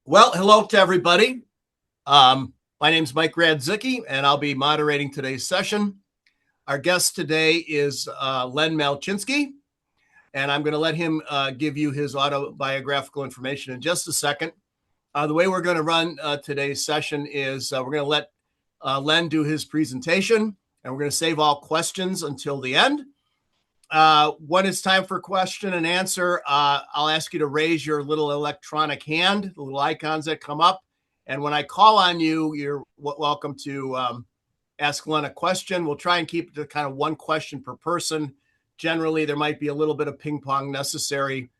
Well, hello to everybody. My name is Mike Radzicki, and I'll be moderating today's session. Our guest today is Len Malczynski, and I'm going to let him give you his autobiographical information in just a second. The way we're going to run today's session is we're going to let Len do his presentation, and we're going to save all questions until the end. When it's time for question and answer, I'll ask you to raise your little electronic hand, the little icons that come up. And when I call on you, you're welcome to ask Len a question. We'll try and keep it to kind of one question per person. Generally, there might be a little bit of ping pong necessary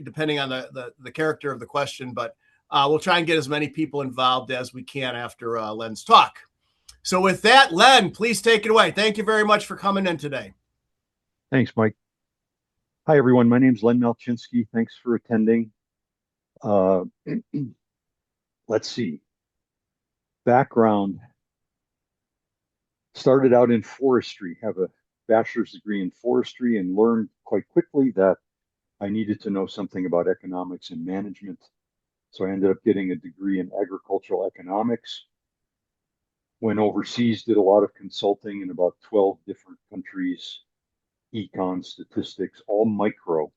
depending on the character of the question, but we'll try and get as many people involved as we can after Len's talk. So with that, Len, please take it away. Thank you very much for coming in today. Thanks, Mike. Hi, everyone. My name is Len Malczynski. Thanks for attending. Uh, let's see. Background. Started out in forestry, have a bachelor's degree in forestry, and learned quite quickly that I needed to know something about economics and management. So I ended up getting a degree in agricultural economics. Went overseas, did a lot of consulting in about 12 different countries, econ, statistics, all micro.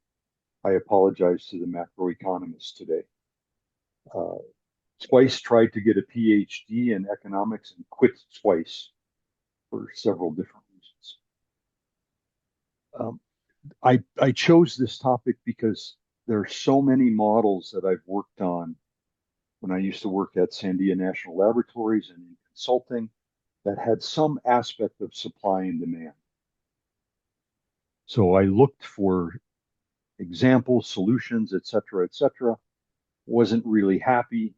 I apologize to the macroeconomists today. Twice tried to get a PhD in economics and quit twice for several different reasons. I chose this topic because there are so many models that I've worked on when I used to work at Sandia National Laboratories and in consulting that had some aspect of supply and demand. So I looked for examples, solutions, et cetera, wasn't really happy.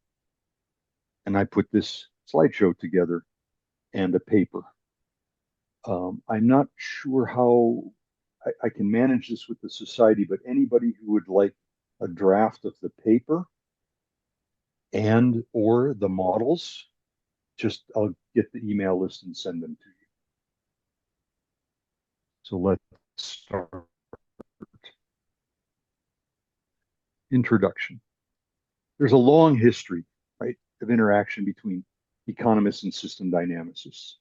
And I put this slideshow together and a paper. I'm not sure how I can manage this with the society, but anybody who would like a draft of the paper and or the models, just I'll get the email list and send them to you. So let's start. Introduction. There's a long history, right, of interaction between economists and system dynamicists.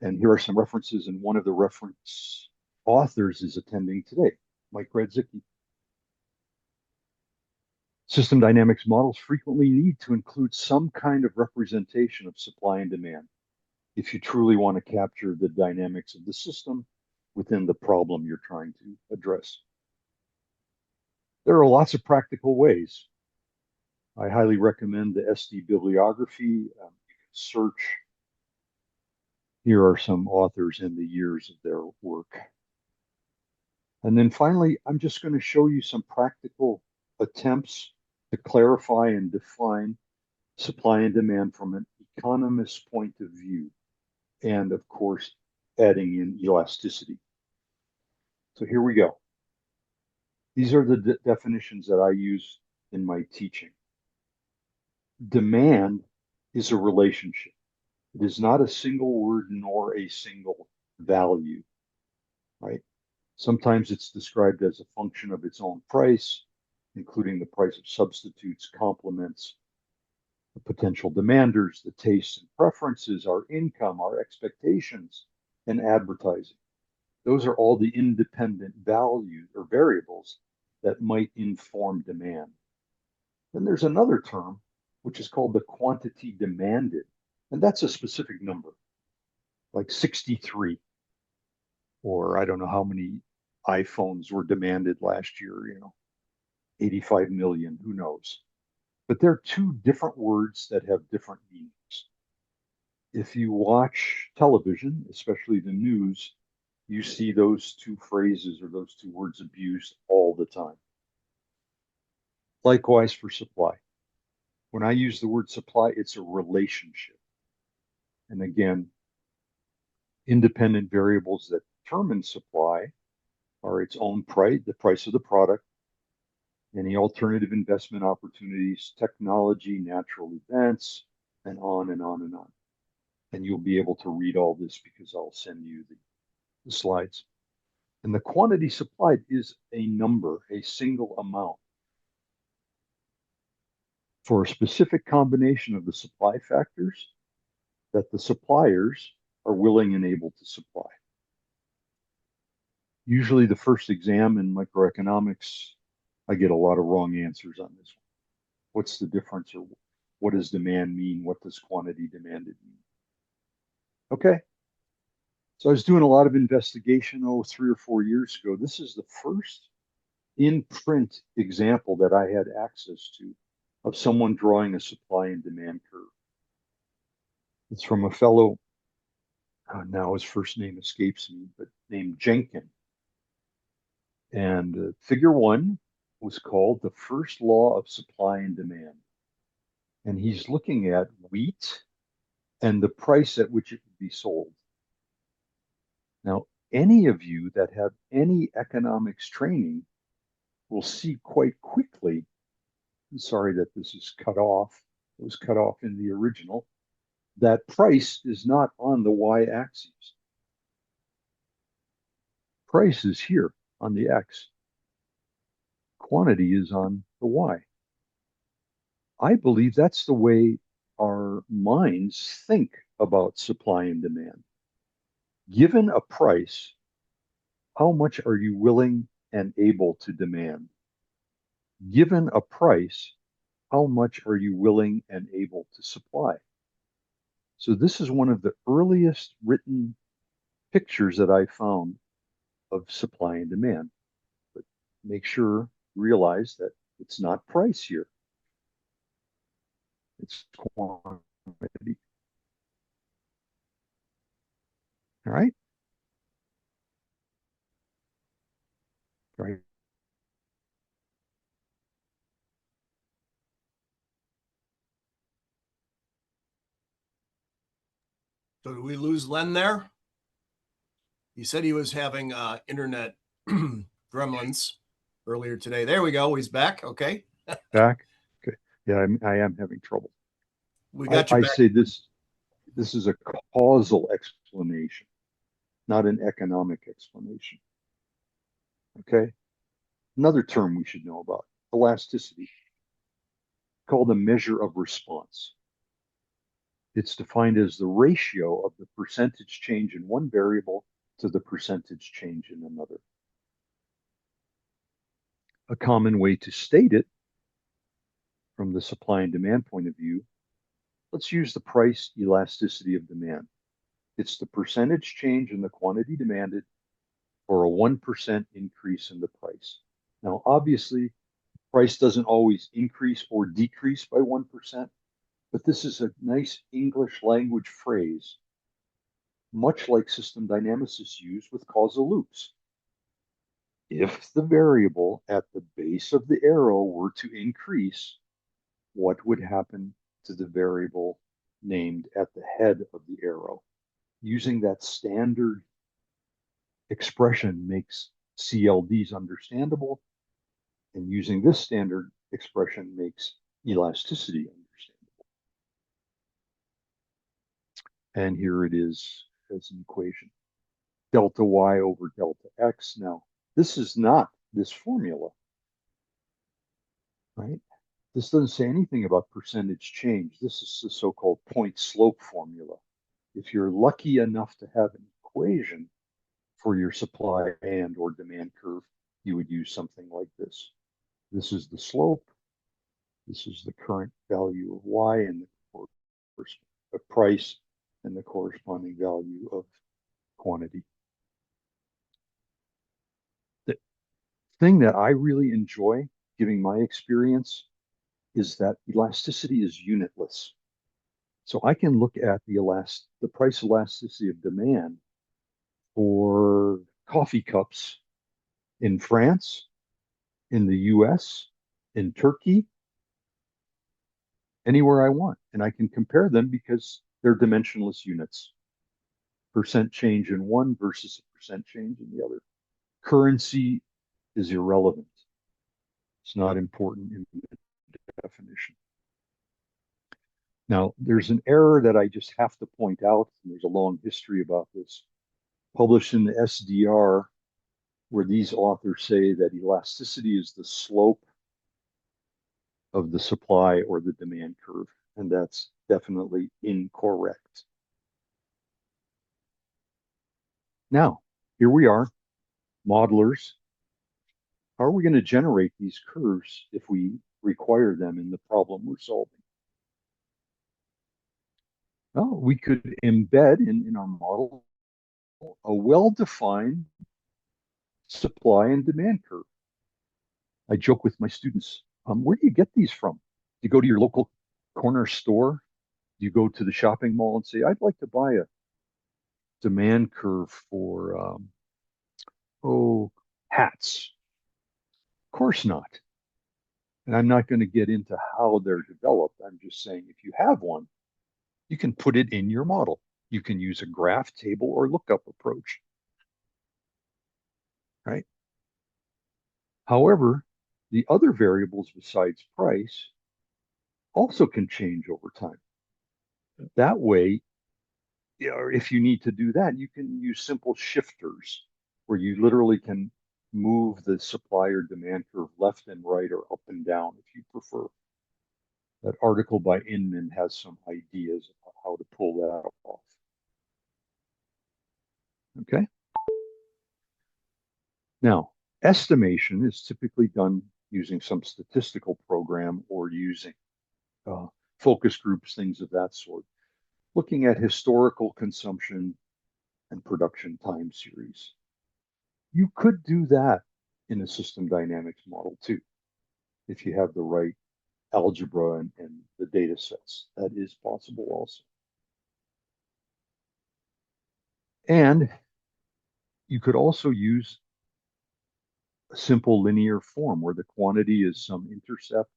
And here are some references, and one of the reference authors is attending today, Mike Radzicki. System dynamics models frequently need to include some kind of representation of supply and demand if you truly want to capture the dynamics of the system within the problem you're trying to address. There are lots of practical ways. I highly recommend the SD bibliography. You can search. Here are some authors and the years of their work. And then finally, I'm just going to show you some practical attempts to clarify and define supply and demand from an economist's point of view. And of course, adding in elasticity. So here we go. These are the definitions that I use in my teaching. Demand is a relationship. It is not a single word nor a single value, right? Sometimes it's described as a function of its own price, including the price of substitutes, complements, the potential demanders, the tastes and preferences, our income, our expectations, and advertising. Those are all the independent values or variables that might inform demand. Then there's another term, which is called the quantity demanded. And that's a specific number, like 63, or I don't know how many iPhones were demanded last year, 85 million, who knows? But they're two different words that have different meanings. If you watch television, especially the news, you see those two phrases or those two words abused all the time. Likewise for supply. When I use the word supply, it's a relationship. And again, independent variables that determine supply are its own price, the price of the product, any alternative investment opportunities, technology, natural events, and on and on and on. And you'll be able to read all this because I'll send you the slides. And the quantity supplied is a number, a single amount. for a specific combination of the supply factors that the suppliers are willing and able to supply. Usually the first exam in microeconomics, I get a lot of wrong answers on this one. What's the difference, or what does demand mean? What does quantity demanded mean? Okay. So I was doing a lot of investigation, 3 or 4 years ago. This is the first in-print example that I had access to of someone drawing a supply and demand curve. It's from a fellow, now his first name escapes me, but named Jenkin. And figure 1 was called the first law of supply and demand. And he's looking at wheat and the price at which it would be sold. Now, any of you that have any economics training will see quite quickly, I'm sorry that this is cut off, it was cut off in the original, that price is not on the y-axis. Price is here on the x. Quantity is on the y. I believe that's the way our minds think about supply and demand. Given a price, how much are you willing and able to demand? Given a price, how much are you willing and able to supply? So this is one of the earliest written pictures that I found of supply and demand. But make sure, realize that it's not price here. It's quantity. All right? Right. So did we lose Len there? He said he was having internet gremlins earlier today. There we go. He's back. Okay. Back. Okay. Yeah, I am having trouble. We got you I back. say this is a causal explanation, not an economic explanation. Okay. Another term we should know about, elasticity, called a measure of response. It's defined as the ratio of the percentage change in one variable to the percentage change in another. A common way to state it from the supply and demand point of view, let's use the price elasticity of demand. It's the percentage change in the quantity demanded for a 1% increase in the price. Now, obviously, price doesn't always increase or decrease by 1%, but this is a nice English language phrase, much like system dynamicists use with causal loops. If the variable at the base of the arrow were to increase, what would happen to the variable named at the head of the arrow? Using that standard expression makes CLDs understandable, and using this standard expression makes elasticity understandable. And here it is as an equation. Delta y over delta x. Now, this is not this formula, right? This doesn't say anything about percentage change. This is the so-called point slope formula. If you're lucky enough to have an equation for your supply and or demand curve, you would use something like this. This is the slope. This is the current value of y and the price and the corresponding value of quantity. The thing that I really enjoy, giving my experience, is that elasticity is unitless. So I can look at the price elasticity of demand for coffee cups in France, in the US, in Turkey, anywhere I want. And I can compare them because they're dimensionless units. Percent change in one versus a percent change in the other. Currency is irrelevant. It's not important in the definition. Now, there's an error that I just have to point out, and there's a long history about this, published in the SDR, where these authors say that elasticity is the slope of the supply or the demand curve, and that's definitely incorrect. Now, here we are, modelers. How are we going to generate these curves if we require them in the problem we're solving? Well, we could embed in our model a well-defined supply and demand curve. I joke with my students, where do you get these from? Do you go to your local corner store? Do you go to the shopping mall and say, I'd like to buy a demand curve for, hats? Of course not. And I'm not going to get into how they're developed. I'm just saying if you have one, you can put it in your model. You can use a graph, table, or lookup approach, right? However, the other variables besides price also can change over time. That way, if you need to do that, you can use simple shifters where you literally can move the supply or demand curve left and right or up and down if you prefer. That article by Inman has some ideas about how to pull that off. Okay. Now, estimation is typically done using some statistical program or using focus groups, things of that sort, looking at historical consumption and production time series. You could do that in a system dynamics model too, if you have the right algebra and the data sets. That is possible also. And you could also use a simple linear form where the quantity is some intercept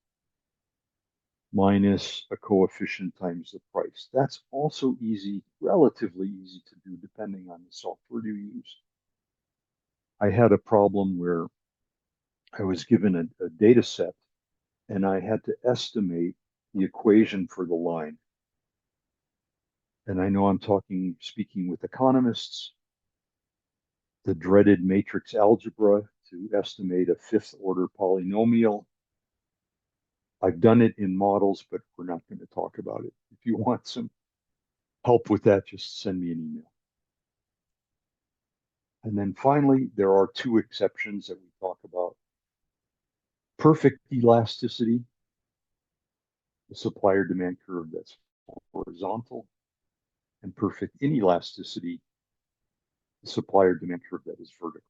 minus a coefficient times the price. That's also easy, relatively easy to do depending on the software you use. I had a problem where I was given a data set and I had to estimate the equation for the line. And I know I'm speaking with economists, the dreaded matrix algebra to estimate a fifth order polynomial. I've done it in models, but we're not going to talk about it. If you want some help with that, just send me an email. And then finally, there are two exceptions that we talk about. Perfect elasticity, the supplier demand curve that's horizontal, and perfect inelasticity, the supplier demand curve that is vertical.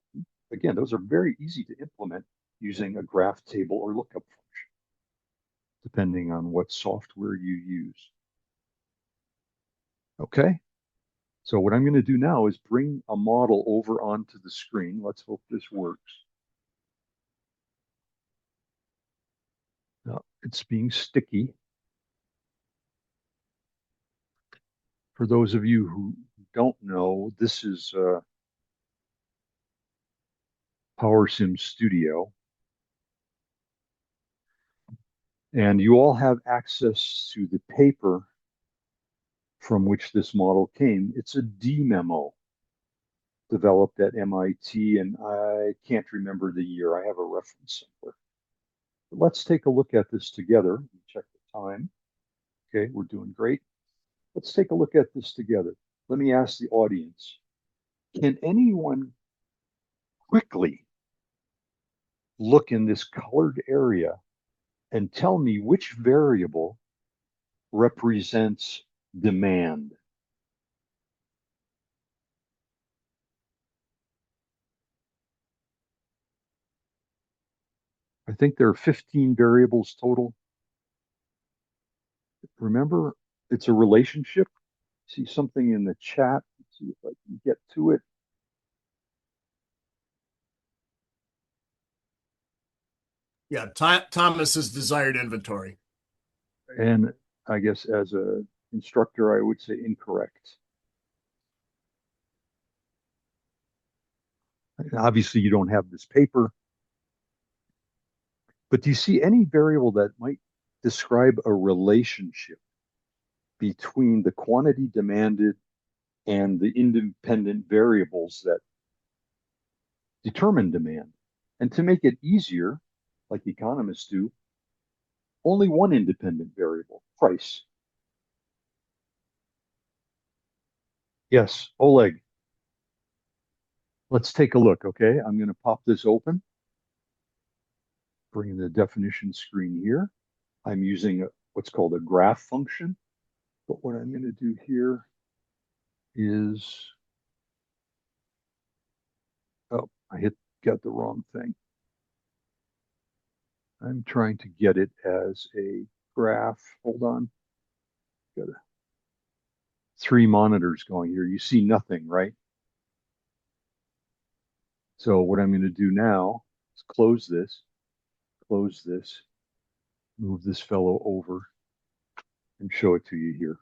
Again, those are very easy to implement using a graph, table, or lookup function, depending on what software you use. Okay, so what I'm going to do now is bring a model over onto the screen. Let's hope this works. Now, it's being sticky. For those of you who don't know, this is PowerSim Studio. And you all have access to the paper from which this model came. It's a D-memo developed at MIT, and I can't remember the year. I have a reference somewhere. But let's take a look at this together. Check the time. Okay, we're doing great. Let's take a look at this together. Let me ask the audience, can anyone quickly look in this colored area and tell me which variable represents demand? I think there are 15 variables total. Remember, it's a relationship. See something in the chat. Let's see if I can get to it. Yeah, Thomas's desired inventory. And I guess as an instructor, I would say incorrect. And obviously, you don't have this paper. But do you see any variable that might describe a relationship between the quantity demanded and the independent variables that determine demand? And to make it easier, like economists do, only one independent variable, price. Yes, Oleg. Let's take a look, okay? I'm going to pop this open, bring the definition screen here. I'm using what's called a graph function. But what I'm going to do here is, oh, got the wrong thing. I'm trying to get it as a graph. Hold on. Got 3 monitors going here. You see nothing, right? So what I'm going to do now is close this, move this fellow over, and show it to you here.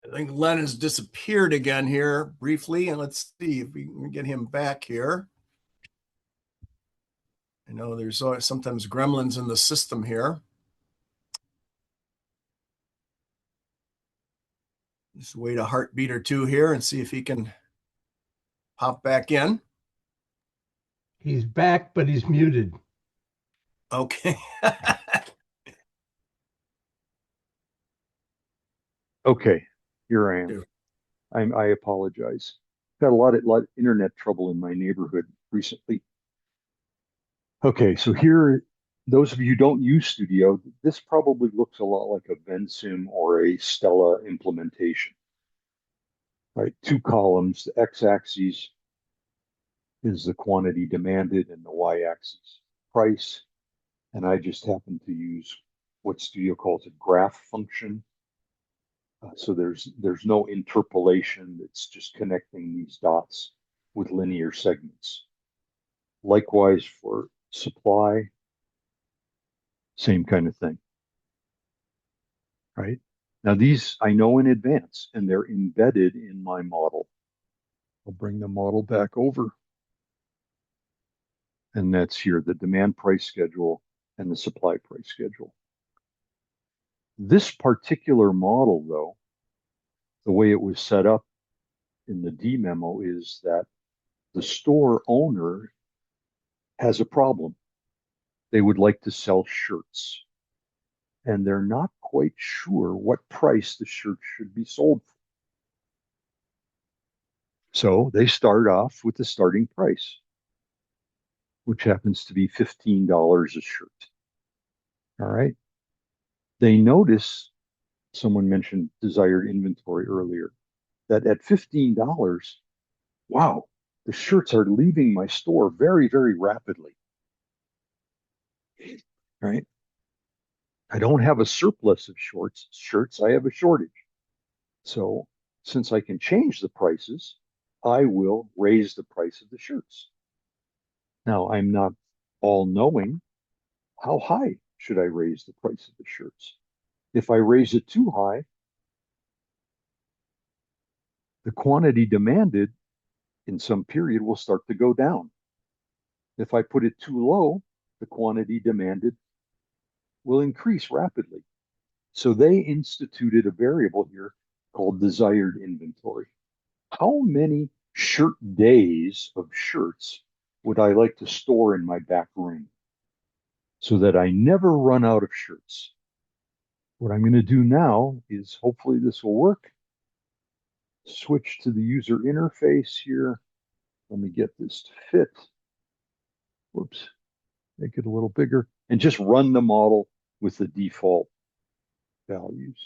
I think Len has disappeared again here briefly, and let's see if we can get him back here. I know there's sometimes gremlins in the system here. Just wait a heartbeat or two here and see if he can pop back in. He's back, but he's muted. Okay. Okay, here I am. I apologize. Got a lot of internet trouble in my neighborhood recently. Okay, so here, those of you who don't use Studio, this probably looks a lot like a PowerSim or a Stella implementation. Right, 2 columns. The x-axis is the quantity demanded, and the y-axis price. And I just happen to use what Studio calls a graph function. So there's no interpolation. It's just connecting these dots with linear segments. Likewise for supply, same kind of thing. Right? Now these I know in advance, and they're embedded in my model. I'll bring the model back over. And that's here, the demand price schedule and the supply price schedule. This particular model, though, the way it was set up in the D-memo is that the store owner has a problem. They would like to sell shirts, and they're not quite sure what price the shirt should be sold for. So they start off with the starting price, which happens to be $15 a shirt. All right. They notice, someone mentioned desired inventory earlier, that at $15, wow, the shirts are leaving my store very, very rapidly. Right? I don't have a surplus of shirts, I have a shortage. So since I can change the prices, I will raise the price of the shirts. Now, I'm not all knowing. How high should I raise the price of the shirts? If I raise it too high, the quantity demanded in some period will start to go down. If I put it too low, the quantity demanded will increase rapidly. So they instituted a variable here called desired inventory. How many shirt days of shirts would I like to store in my back room so that I never run out of shirts? What I'm going to do now is, hopefully this will work. Switch to the user interface here. Let me get this to fit. Whoops. Make it a little bigger and just run the model with the default values.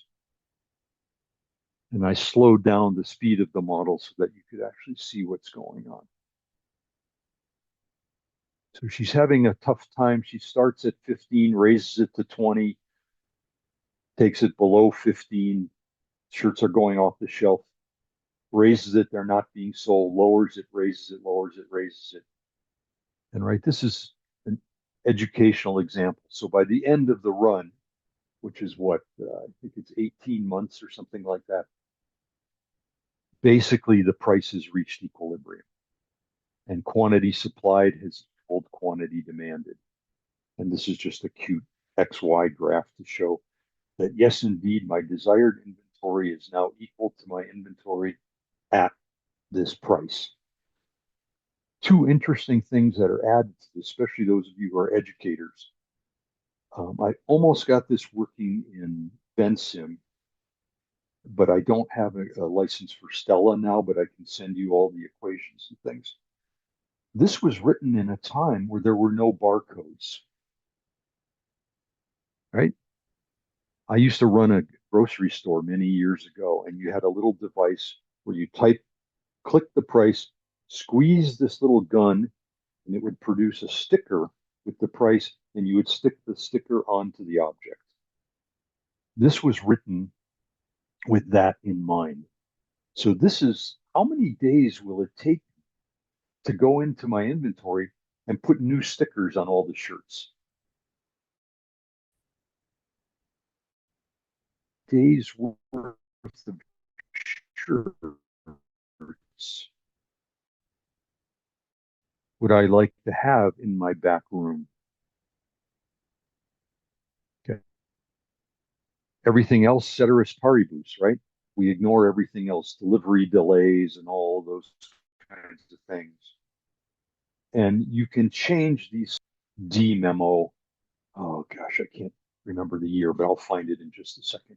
And I slowed down the speed of the model so that you could actually see what's going on. So she's having a tough time. She starts at 15, raises it to 20, takes it below 15, shirts are going off the shelf, raises it, they're not being sold, lowers it, raises it, lowers it, raises it. And right, this is an educational example. So by the end of the run, which is what, I think it's 18 months or something like that, basically the price has reached equilibrium and quantity supplied has equaled quantity demanded. And this is just a cute XY graph to show that, yes, indeed, my desired inventory is now equal to my inventory at this price. Two interesting things that are added to this, especially those of you who are educators. I almost got this working in PowerSim, but I don't have a license for Stella now, but I can send you all the equations and things. This was written in a time where there were no barcodes, right? I used to run a grocery store many years ago, and you had a little device where you click the price, squeeze this little gun, and it would produce a sticker with the price, and you would stick the sticker onto the object. This was written with that in mind. So this is, how many days will it take to go into my inventory and put new stickers on all the shirts? Days worth of shirts would I like to have in my back room? Okay. Everything else, ceteris paribus, right? We ignore everything else, delivery delays and all those kinds of things. And you can change these D-memo. Oh gosh, I can't remember the year, but I'll find it in just a second.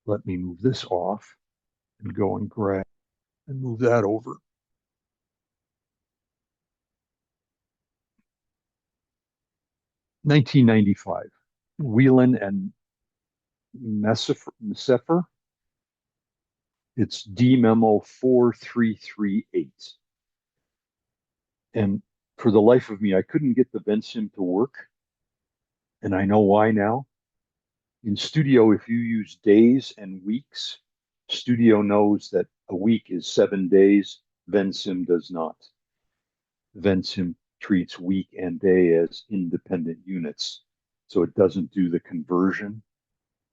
Let me move this off and go and grab and move that over. $1995, Whelan and Messefer. It's D-memo 4338. And for the life of me, I couldn't get the PowerSim to work. And I know why now. In Studio, if you use days and weeks, Studio knows that a week is 7 days. PowerSim does not. PowerSim treats week and day as independent units. So it doesn't do the conversion,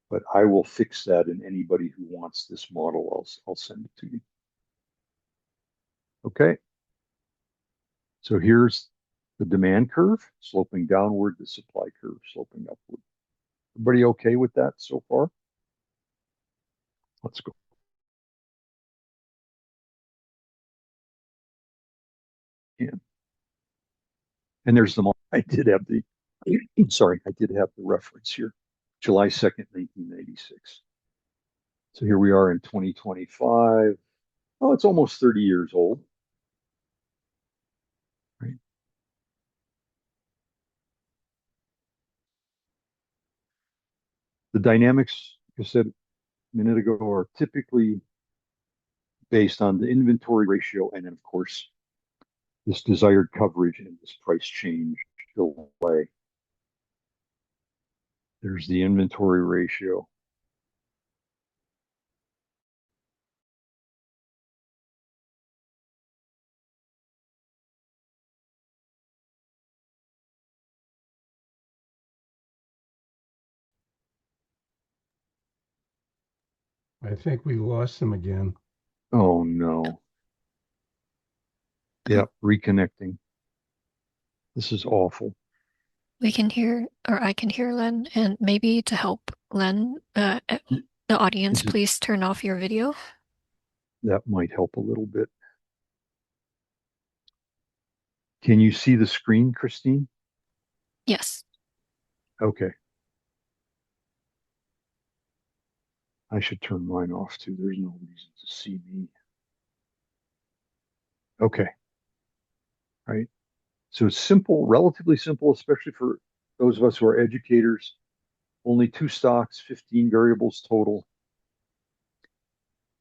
but I will fix that, and anybody who wants this model, I'll send it to you. Okay. So here's the demand curve sloping downward, the supply curve sloping upward. Everybody okay with that so far? Let's go. Yeah. And there's the, I did have the, sorry, I did have the reference here, July 2nd, 1996. So here we are in 2025. Oh, it's almost 30 years old. Right. The dynamics, like I said a minute ago, are typically based on the inventory ratio and then, of course, this desired coverage and this price change delay. There's the inventory ratio. I think we lost him again. Oh no. Yep, reconnecting. This is awful. We can hear, or I can hear Len, and maybe to help Len, the audience, please turn off your video. That might help a little bit. Can you see the screen, Christine? Yes. Okay. I should turn mine off too. There's no reason to see me. Okay. Right. So it's simple, relatively simple, especially for those of us who are educators. Only 2 stocks, 15 variables total.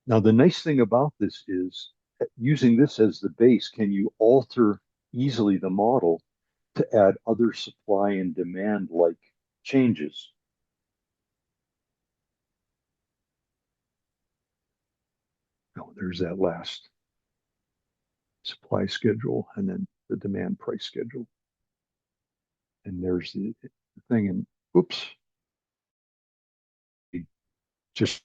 Now, the nice thing about this is using this as the base, can you alter easily the model to add other supply and demand like changes. Oh, there's that last supply schedule and then the demand price schedule. And there's the thing, and oops, just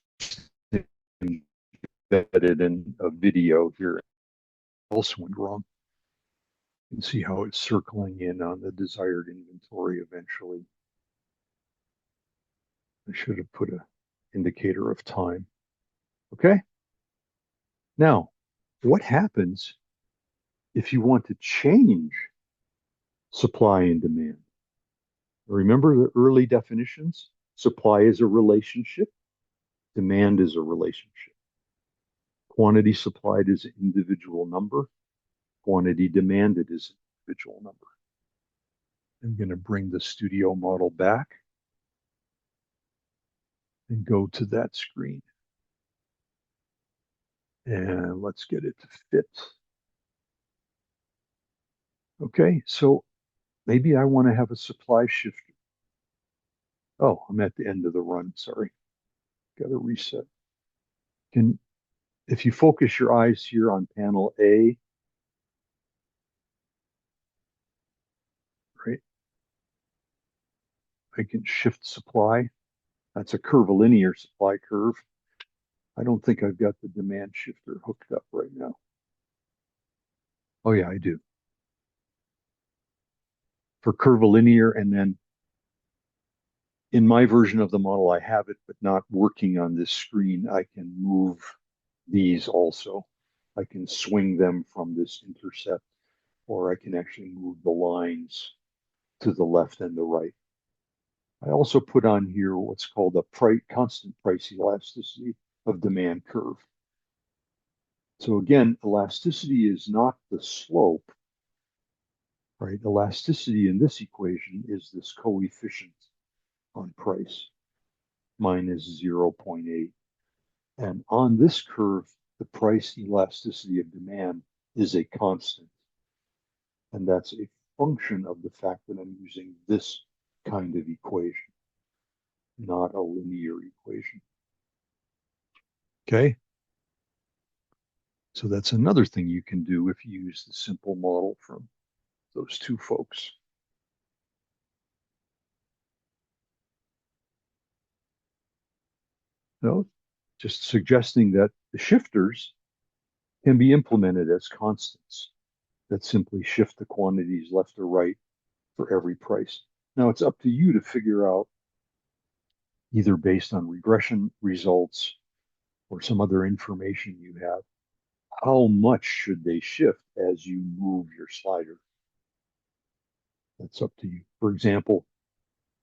embedded in a video here. Also went wrong. You can see how it's circling in on the desired inventory eventually. I should have put an indicator of time. Okay. Now, what happens if you want to change supply and demand? Remember the early definitions? Supply is a relationship. Demand is a relationship. Quantity supplied is an individual number. Quantity demanded is an individual number. I'm going to bring the studio model back and go to that screen. And let's get it to fit. Okay, so maybe I want to have a supply shifter. Oh, I'm at the end of the run, sorry. Got to reset. If you focus your eyes here on panel A, right, I can shift supply. That's a curvilinear supply curve. I don't think I've got the demand shifter hooked up right now. Oh yeah, I do. For curvilinear, and then in my version of the model, I have it, but not working on this screen. I can move these also. I can swing them from this intercept, or I can actually move the lines to the left and the right. I also put on here what's called a constant price elasticity of demand curve. So again, elasticity is not the slope, right? Elasticity in this equation is this coefficient on price. Mine is 0.8. And on this curve, the price elasticity of demand is a constant. And that's a function of the fact that I'm using this kind of equation, not a linear equation. Okay. So that's another thing you can do if you use the simple model from those two folks. No, just suggesting that the shifters can be implemented as constants that simply shift the quantities left or right for every price. Now it's up to you to figure out, either based on regression results or some other information you have, how much should they shift as you move your slider. That's up to you. For example,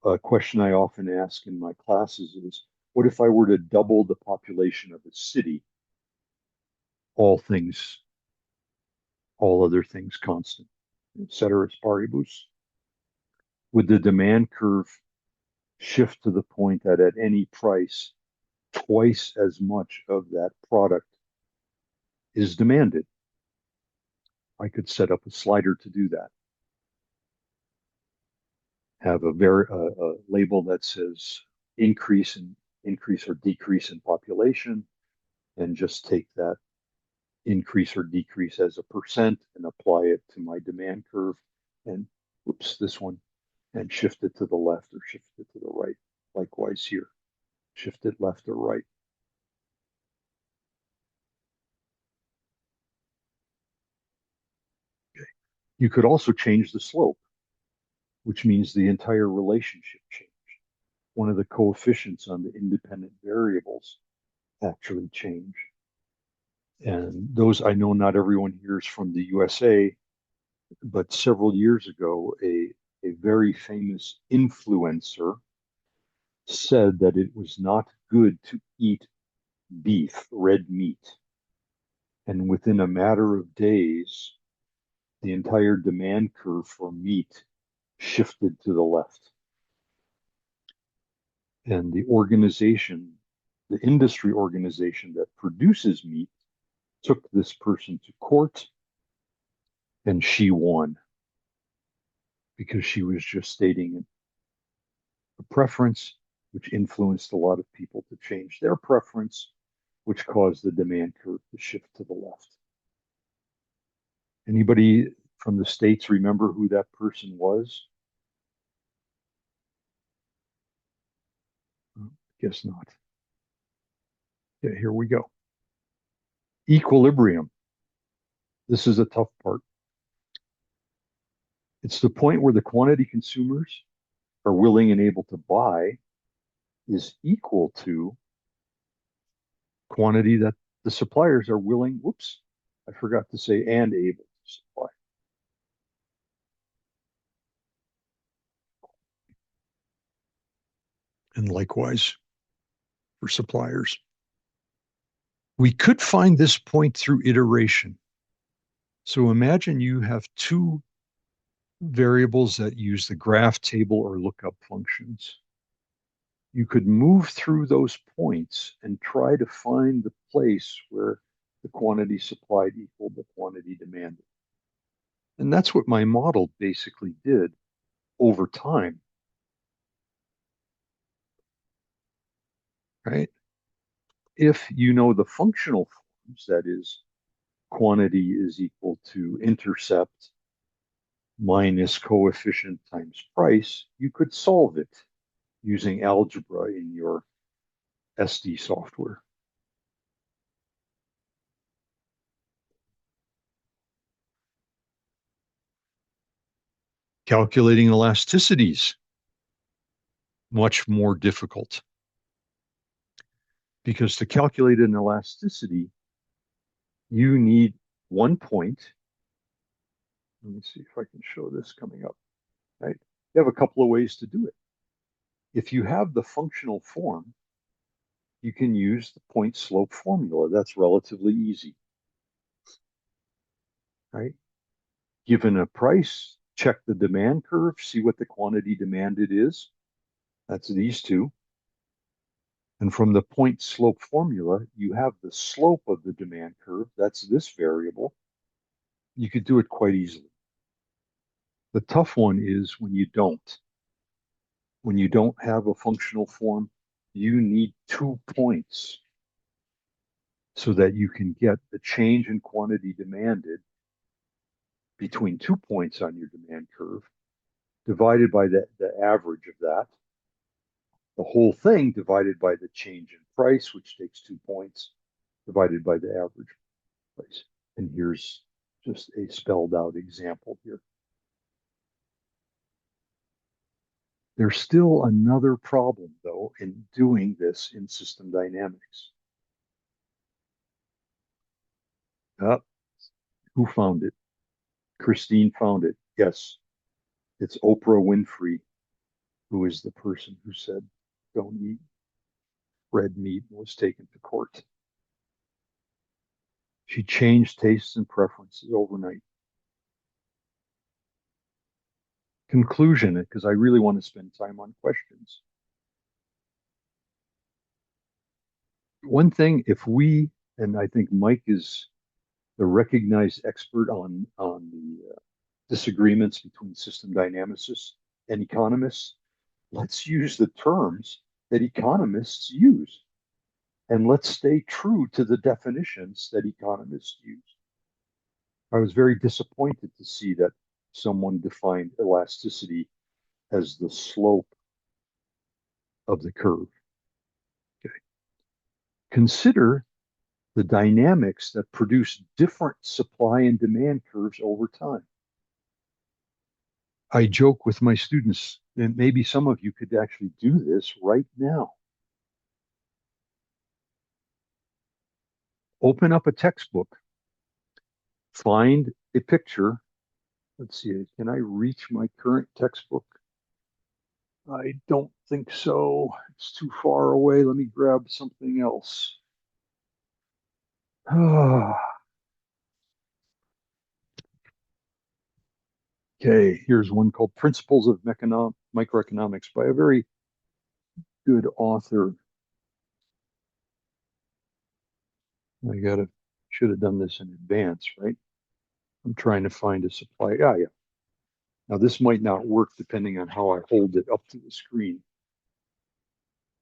a question I often ask in my classes is, what if I were to double the population of a city? All other things constant, ceteris paribus. Would the demand curve shift to the point that at any price, twice as much of that product is demanded? I could set up a slider to do that. Have a label that says increase or decrease in population, and just take that increase or decrease as a percent and apply it to my demand curve, and oops, this one, and shift it to the left or shift it to the right. Likewise here, shift it left or right. Okay. You could also change the slope, which means the entire relationship changed. One of the coefficients on the independent variables actually change. And those, I know not everyone here is from the USA, but several years ago, a very famous influencer said that it was not good to eat beef, red meat. And within a matter of days, the entire demand curve for meat shifted to the left. And the organization, the industry organization that produces meat, took this person to court, and she won because she was just stating a preference, which influenced a lot of people to change their preference, which caused the demand curve to shift to the left. Anybody from the States remember who that person was? Guess not. Yeah, here we go. Equilibrium. This is a tough part. It's the point where the quantity consumers are willing and able to buy is equal to quantity that the suppliers are willing, whoops, I forgot to say, and able to supply. And likewise for suppliers. We could find this point through iteration. So imagine you have two variables that use the graph, table, or lookup functions. You could move through those points and try to find the place where the quantity supplied equaled the quantity demanded. And that's what my model basically did over time. Right? If you know the functional forms, that is, quantity is equal to intercept minus coefficient times price, you could solve it using algebra in your SD software. Calculating elasticities, much more difficult. Because to calculate an elasticity, you need one point. Let me see if I can show this coming up. Right? You have a couple of ways to do it. If you have the functional form, you can use the point slope formula. That's relatively easy. Right? Given a price, check the demand curve, see what the quantity demanded is. That's these two. And from the point slope formula, you have the slope of the demand curve. That's this variable. You could do it quite easily. The tough one is when you don't. When you don't have a functional form, you need 2 points so that you can get the change in quantity demanded between 2 points on your demand curve, divided by the average of that. The whole thing divided by the change in price, which takes 2 points, divided by the average price. And here's just a spelled out example here. There's still another problem, though, in doing this in system dynamics. Who found it? Christine found it. Yes, it's Oprah Winfrey, who is the person who said, don't eat red meat, and was taken to court. She changed tastes and preferences overnight. Conclusion, because I really want to spend time on questions. One thing, if we, and I think Mike is the recognized expert on the disagreements between system dynamicists and economists, let's use the terms that economists use. And let's stay true to the definitions that economists use. I was very disappointed to see that someone defined elasticity as the slope of the curve. Okay. Consider the dynamics that produce different supply and demand curves over time. I joke with my students, and maybe some of you could actually do this right now. Open up a textbook, find a picture. Let's see, can I reach my current textbook? I don't think so. It's too far away. Let me grab something else. Okay, here's one called Principles of Microeconomics by a very good author. Should have done this in advance, right? I'm trying to find a supply. Yeah. Now, this might not work depending on how I hold it up to the screen.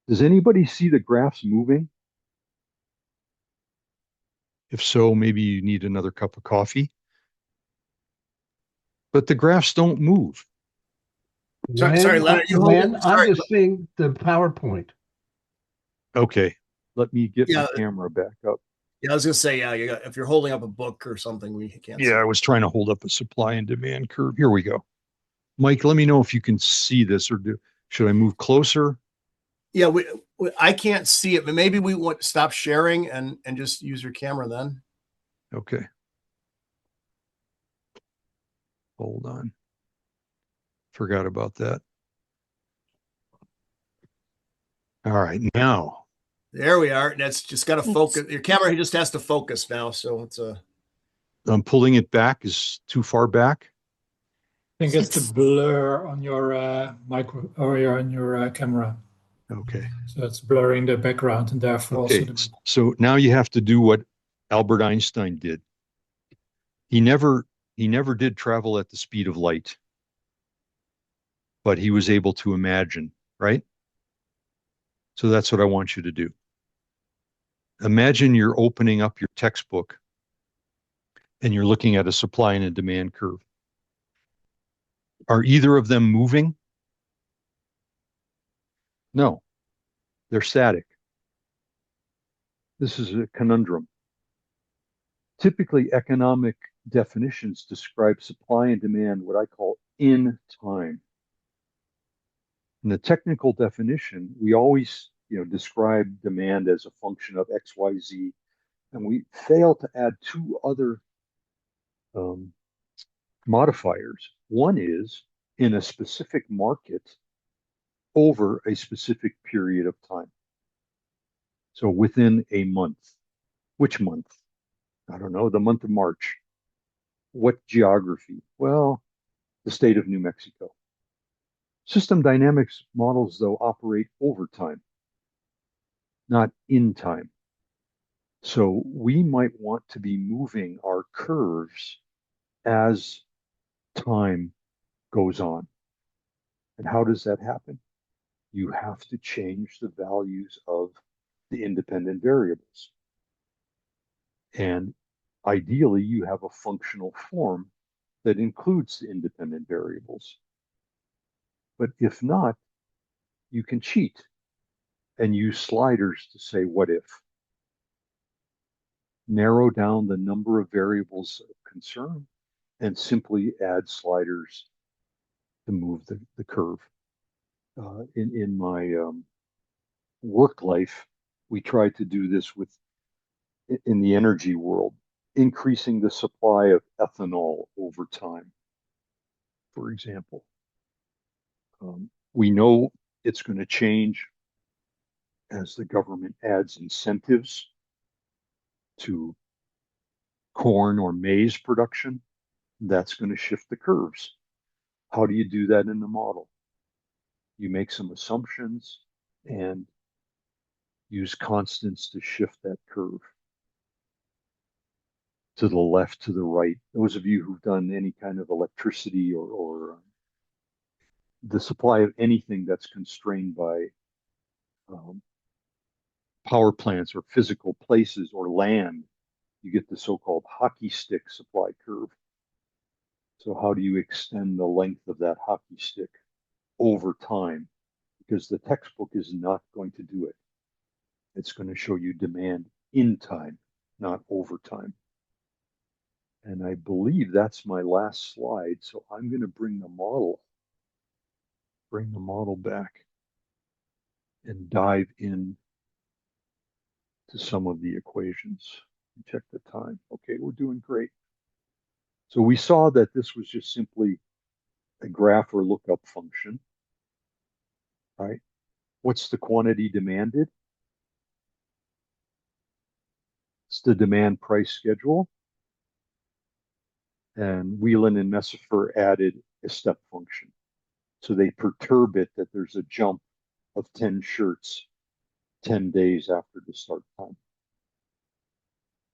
Does anybody see the graphs moving? If so, maybe you need another cup of coffee. But the graphs don't move. Sorry, Len, are you holding? I'm Sorry. just seeing the PowerPoint. Okay, let me get my Yeah. camera back up. Yeah, I was gonna say, yeah, if you're holding up a book or something, we can't see. Yeah, I was trying to hold up a supply and demand curve. Here we go. Mike, let me know if you can see this, or should I move closer? Yeah, I can't see it, but maybe we want to stop sharing and just use your camera then. Okay. Hold on. Forgot about that. All right, now. There we are. That's just got to focus. Your camera just has to focus now, so it's a. I'm pulling it back. Is too far back? I think it's the blur on your micro or on your camera. Okay. So it's blurring the background and therefore also Okay. So now you have to do what Albert Einstein did. He never did travel at the speed of light, but he was able to imagine, right? So that's what I want you to do. Imagine you're opening up your textbook and you're looking at a supply and a demand curve. Are either of them moving? No, they're static. This is a conundrum. Typically, economic definitions describe supply and demand, what I call in time. In the technical definition, we always describe demand as a function of X, Y, Z, and we fail to add two other modifiers. One is in a specific market over a specific period of time. So within a month. Which month? I don't know, the month of March. What geography? Well, the state of New Mexico. System dynamics models, though, operate over time, not in time. So we might want to be moving our curves as time goes on. And how does that happen? You have to change the values of the independent variables. And ideally, you have a functional form that includes the independent variables. But if not, you can cheat and use sliders to say, what if? Narrow down the number of variables of concern and simply add sliders to move the curve. In my work life, we tried to do this in the energy world, increasing the supply of ethanol over time, for example. We know it's going to change as the government adds incentives to corn or maize production. That's going to shift the curves. How do you do that in the model? You make some assumptions and use constants to shift that curve to the left, to the right. Those of you who've done any kind of electricity or the supply of anything that's constrained by power plants or physical places or land, you get the so-called hockey stick supply curve. So how do you extend the length of that hockey stick over time? Because the textbook is not going to do it. It's going to show you demand in time, not over time. And I believe that's my last slide. So I'm going to bring the model back and dive in to some of the equations. Check the time. Okay, we're doing great. So we saw that this was just simply a graph or lookup function, right? What's the quantity demanded? It's the demand price schedule. And Whelan and Messifer added a step function. So they perturb it that there's a jump of 10 shirts 10 days after the start time.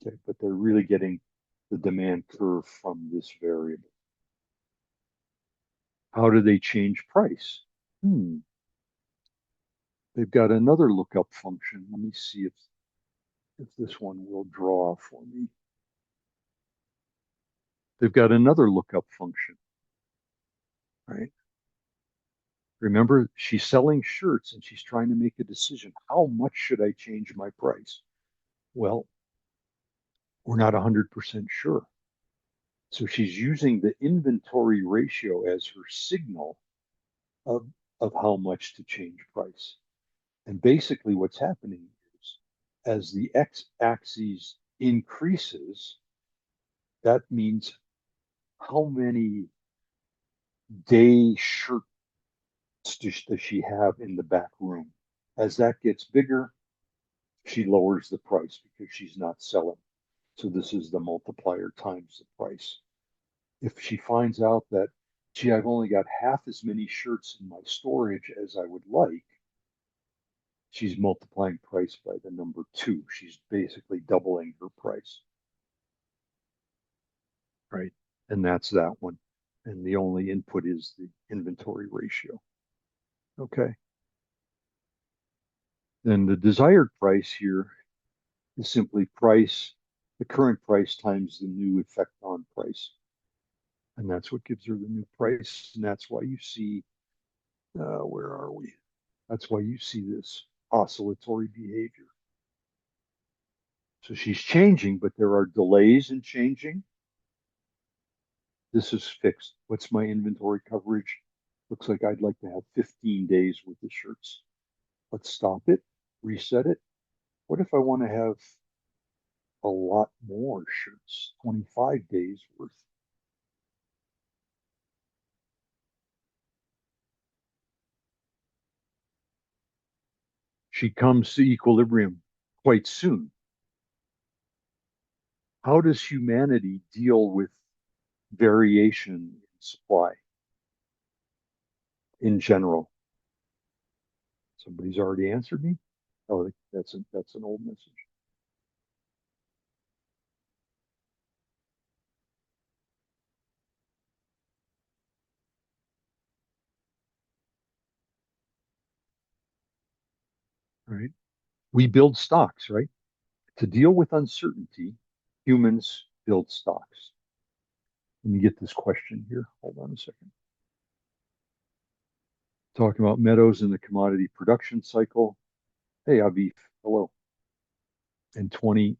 Okay, but they're really getting the demand curve from this variable. How do they change price? They've got another lookup function. Let me see if this one will draw for me. They've got another lookup function, right? Remember, she's selling shirts and she's trying to make a decision. How much should I change my price? Well, we're not 100% sure. So she's using the inventory ratio as her signal of how much to change price. And basically what's happening is as the x-axis increases, that means how many day shirts does she have in the back room. As that gets bigger, she lowers the price because she's not selling. So this is the multiplier times the price. If she finds out that, gee, I've only got half as many shirts in my storage as I would like, she's multiplying price by the number 2. She's basically doubling her price. Right? And that's that one. And the only input is the inventory ratio. Okay. Then the desired price here is simply price, the current price times the new effect on price. And that's what gives her the new price. And that's why you see, where are we? That's why you see this oscillatory behavior. So she's changing, but there are delays in changing. This is fixed. What's my inventory coverage? Looks like I'd like to have 15 days worth of shirts. Let's stop it, reset it. What if I want to have a lot more shirts, 25 days worth? She comes to equilibrium quite soon. How does humanity deal with variation in supply in general? Somebody's already answered me. Oh, that's an old message. All right. We build stocks, right? To deal with uncertainty, humans build stocks. Let me get this question here. Hold on a second. Talking about meadows in the commodity production cycle. Hey, Aviv, hello. And 20,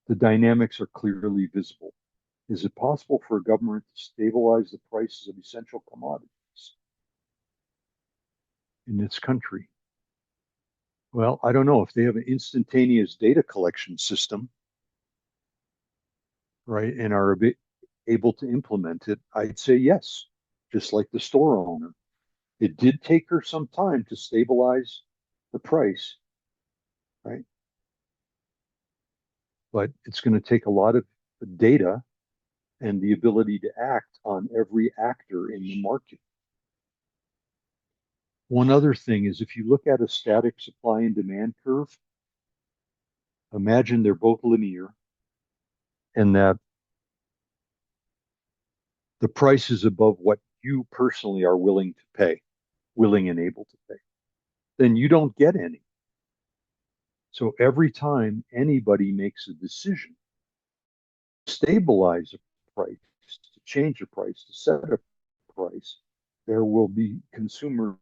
the dynamics are clearly visible. Is it possible for a government to stabilize the prices of essential commodities in its country? Well, I don't know. If they have an instantaneous data collection system, right, and are able to implement it, I'd say yes, just like the store owner. It did take her some time to stabilize the price, right? But it's going to take a lot of data and the ability to act on every actor in the market. One other thing is if you look at a static supply and demand curve, imagine they're both linear and that the price is above what you personally are willing to pay, willing and able to pay. Then you don't get any. So every time anybody makes a decision to stabilize a price, to change a price, to set a price, there will be consumer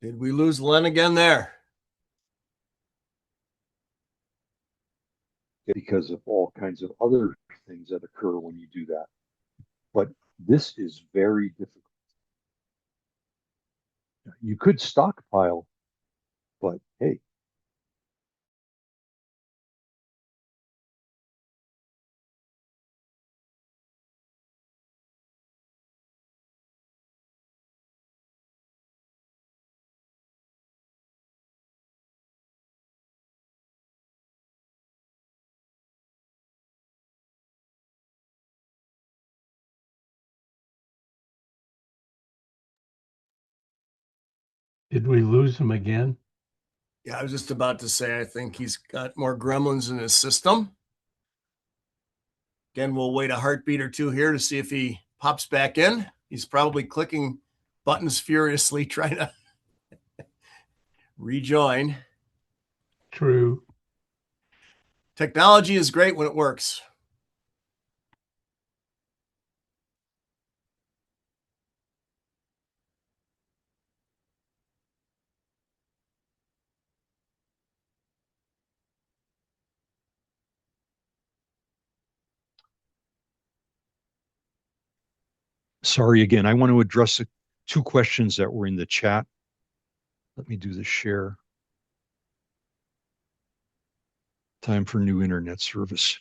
Did we lose Len again there? because of all kinds of other things that occur when you do that. But this is very difficult. You could stockpile, but hey, Did we lose him again? Yeah, I was just about to say, I think he's got more gremlins in his system. Again, we'll wait a heartbeat or two here to see if he pops back in. He's probably clicking buttons furiously, trying to rejoin. True. Technology is great when it works. Sorry again. I want to address two questions that were in the chat. Let me do the share. Time for new internet service.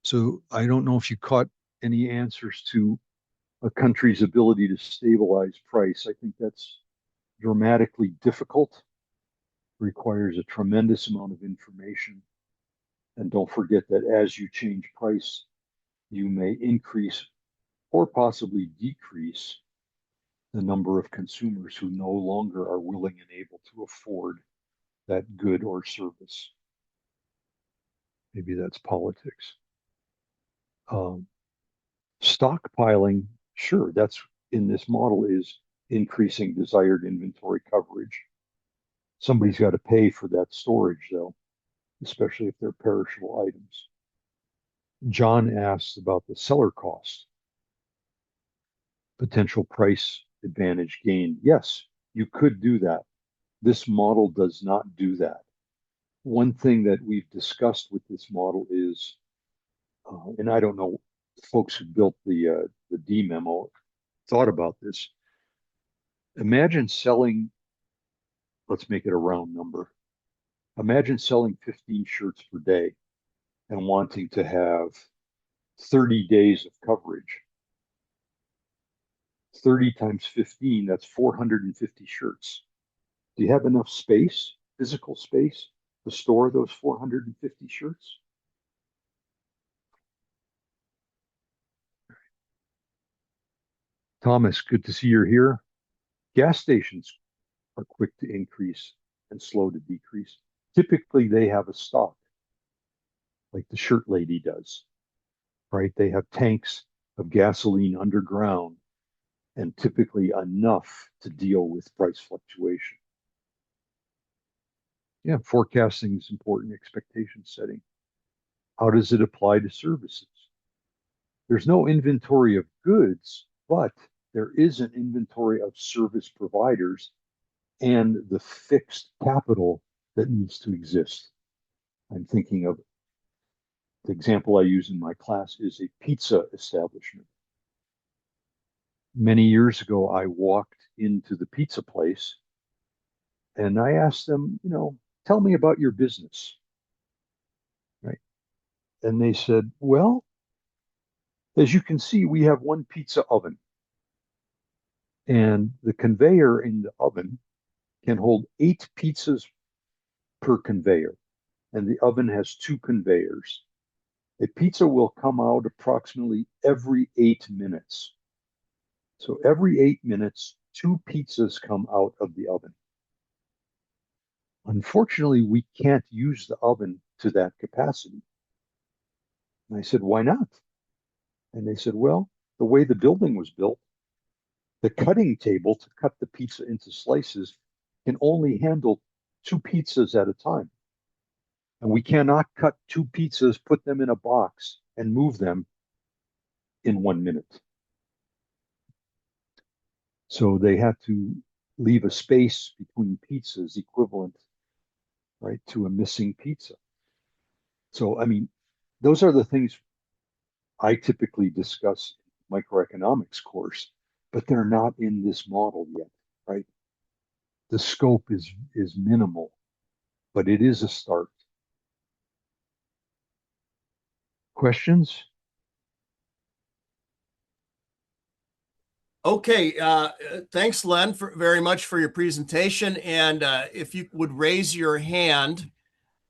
So I don't know if you caught any answers to a country's ability to stabilize price. I think that's dramatically difficult, requires a tremendous amount of information. And don't forget that as you change price, you may increase or possibly decrease the number of consumers who no longer are willing and able to afford that good or service. Maybe that's politics. Stockpiling, sure, that's in this model is increasing desired inventory coverage. Somebody's got to pay for that storage, though, especially if they're perishable items. John asks about the seller cost, potential price advantage gain. Yes, you could do that. This model does not do that. One thing that we've discussed with this model is, and I don't know, folks who built the D-memo thought about this. Imagine selling, let's make it a round number. Imagine selling 15 shirts per day and wanting to have 30 days of coverage. 30 times 15, that's 450 shirts. Do you have enough space, physical space, to store those 450 shirts? Thomas, good to see you're here. Gas stations are quick to increase and slow to decrease. Typically, they have a stock, like the shirt lady does, right? They have tanks of gasoline underground and typically enough to deal with price fluctuation. Yeah, forecasting is important, expectation setting. How does it apply to services? There's no inventory of goods, but there is an inventory of service providers and the fixed capital that needs to exist. I'm thinking of the example I use in my class is a pizza establishment. Many years ago, I walked into the pizza place and I asked them, tell me about your business, right? And they said, well, as you can see, we have one pizza oven. And the conveyor in the oven can hold 8 pizzas per conveyor. And the oven has 2 conveyors. A pizza will come out approximately every 8 minutes. So every 8 minutes, 2 pizzas come out of the oven. Unfortunately, we can't use the oven to that capacity. And I said, why not? And they said, well, the way the building was built, the cutting table to cut the pizza into slices can only handle 2 pizzas at a time. And we cannot cut 2 pizzas, put them in a box, and move them in 1 minute. So they had to leave a space between pizzas equivalent, right, to a missing pizza. So, I mean, those are the things I typically discuss in microeconomics course, but they're not in this model yet, right? The scope is minimal, but it is a start. Questions? Okay, thanks, Len, very much for your presentation. And if you would raise your hand,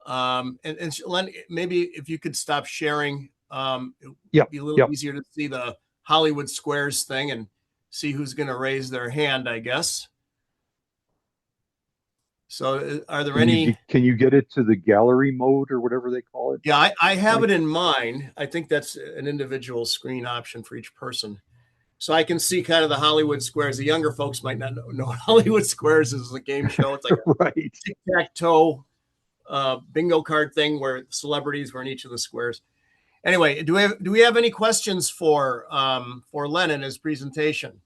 and Len, maybe if you could stop sharing It Yeah, would be a little yeah. easier to see the Hollywood Squares thing and see who's going to raise their hand, I guess. So are there any? Can you get it to the gallery mode or whatever they call it? Yeah, I have it in mind. I think that's an individual screen option for each person. So I can see kind of the Hollywood Squares. The younger folks might not know what Hollywood Squares is. A game show. It's like a Right. tic-tac-toe bingo card thing where celebrities were in each of the squares. Anyway, do we have any questions for Len in his presentation?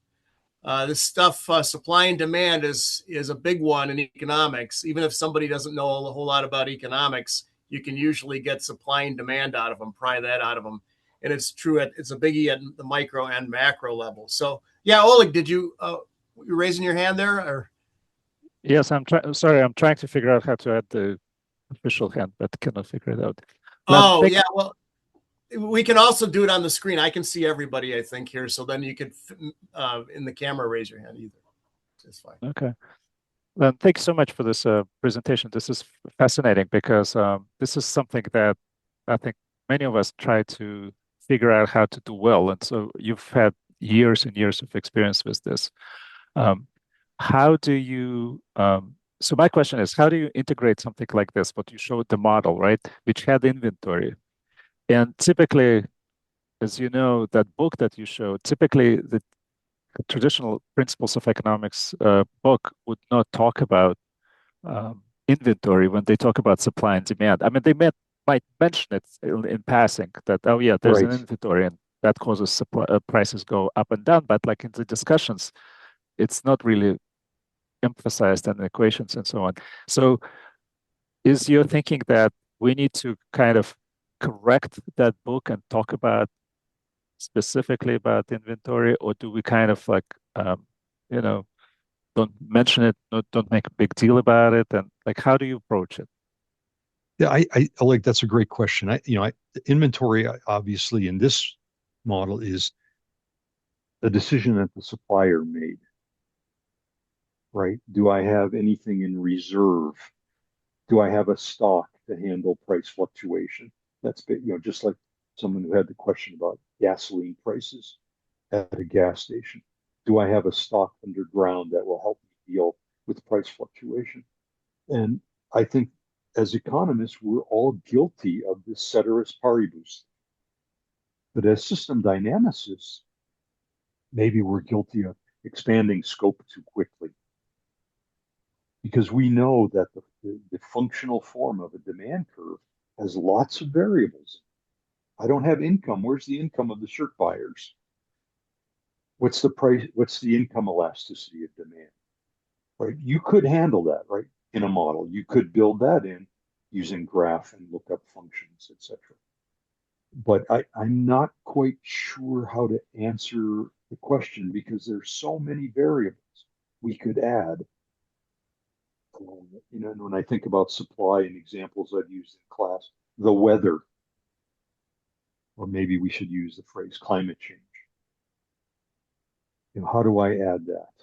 This stuff, supply and demand is a big one in economics. Even if somebody doesn't know a whole lot about economics, you can usually get supply and demand out of them, pry that out of them. And it's true it's a biggie at the micro and macro level. So yeah, Oleg, did you raising your hand there? Or yes, sorry, I'm trying to figure out how to add the official hand, but cannot figure it out. Yeah, well, we can also do it on the screen. I can see everybody, I think, here. So then you could in the camera raise your hand either. It's fine. Okay. Well, thank you so much for this presentation. This is fascinating because this is something that I think many of us try to figure out how to do well. And so you've had years and years of experience with this. How do you, so my question is, how do you integrate something like this, what you showed the model, right, which had inventory? And typically, as you know, that book that you showed, typically the traditional principles of economics book would not talk about inventory when they talk about supply and demand. I mean, they might mention it in passing that, oh yeah, there's an inventory and that causes supply, prices go up and down. But like in the discussions, it's not really emphasized in the equations and so on. So is your thinking that we need to kind of correct that book and talk about specifically about inventory, or do we kind of like, you know, don't mention it, don't make a big deal about it, and like, how do you approach it? Yeah, I like that's a great question. Inventory obviously in this model is the decision that the supplier made, right? Do I have anything in reserve? Do I have a stock to handle price fluctuation? That's just like someone who had the question about gasoline prices at a gas station. Do I have a stock underground that will help me deal with price fluctuation? And I think as economists, we're all guilty of this ceteris paribus. But as system dynamicists, maybe we're guilty of expanding scope too quickly. Because we know that the functional form of a demand curve has lots of variables. I don't have income. Where's the income of the shirt buyers? What's the price? What's the income elasticity of demand? Right? You could handle that, right? In a model, you could build that in using graph and lookup functions, etc. But I'm not quite sure how to answer the question because there's so many variables we could add. And when I think about supply and examples I've used in class, the weather, or maybe we should use the phrase climate change. How do I add that?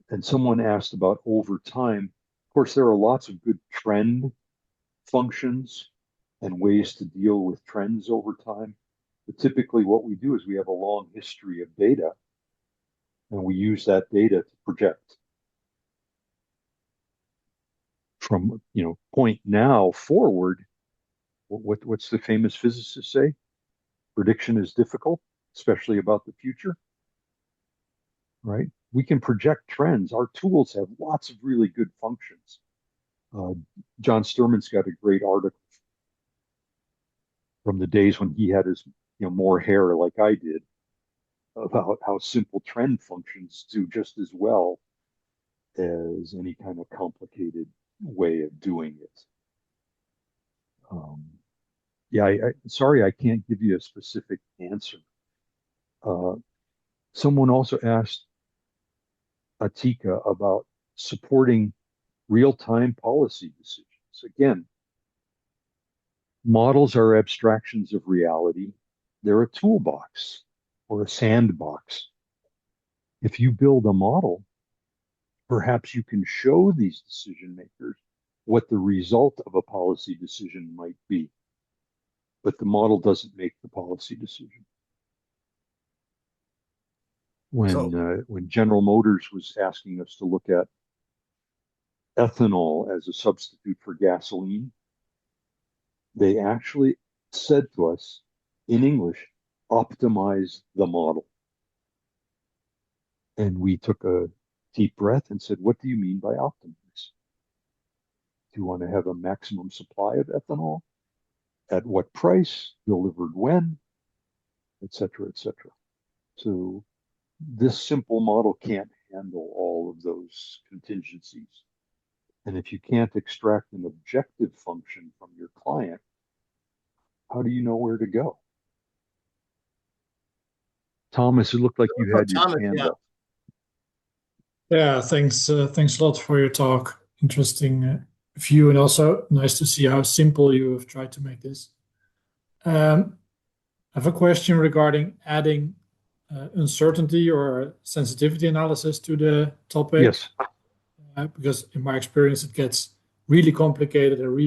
And someone asked about over time. Of course, there are lots of good trend functions and ways to deal with trends over time. But typically what we do is we have a long history of data and we use that data to project. From point now forward, what's the famous physicist say? Prediction is difficult, especially about the future. Right? We can project trends. Our tools have lots of really good functions. John Sterman's got a great article from the days when he had his more hair like I did about how simple trend functions do just as well as any kind of complicated way of doing it. Sorry, I can't give you a specific answer. Someone also asked Atika about supporting real-time policy decisions. Again, models are abstractions of reality. They're a toolbox or a sandbox. If you build a model, perhaps you can show these decision makers what the result of a policy decision might be. but the model doesn't make the policy decision. When General Motors was asking us to look at ethanol as a substitute for gasoline, they actually said to us in English, optimize the model. And we took a deep breath and said, what do you mean by optimize? Do you want to have a maximum supply of ethanol? At what price? Delivered when? Et cetera, et cetera. So this simple model can't handle all of those contingencies. And if you can't extract an objective function from your client, how do you know where to go? Thomas, it looked like you had your hand up. Yeah, thanks. Thanks a lot for your talk. Interesting view, and also nice to see how simple you have tried to make this. I have a question regarding adding uncertainty or sensitivity analysis to the topic. Yes. Because in my experience, it gets really complicated and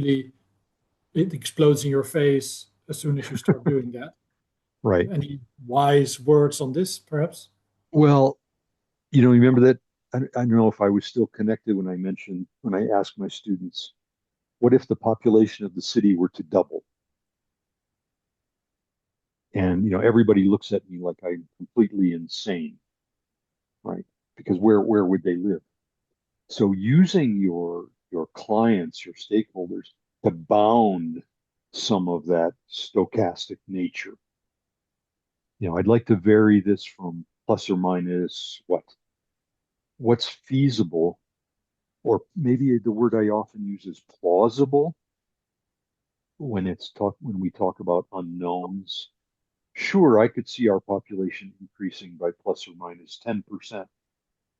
it explodes in your face as soon as you start doing that. Right. Any wise words on this, perhaps? Well, remember that I don't know if I was still connected when I asked my students, what if the population of the city were to double? And everybody looks at me like I'm completely insane, right? Because where would they live? So using your clients, your stakeholders, to bound some of that stochastic nature. I'd like to vary this from plus or minus what's feasible, or maybe the word I often use is plausible when we talk about unknowns. Sure, I could see our population increasing by plus or minus 10%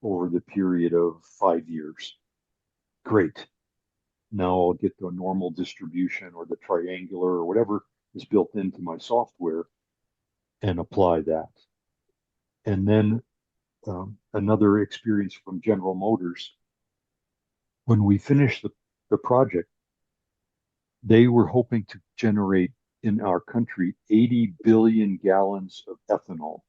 over the period of 5 years. Great. Now I'll get to a normal distribution or the triangular or whatever is built into my software and apply that. And then another experience from General Motors, when we finished the project, they were hoping to generate in our country 80 billion gallons of ethanol.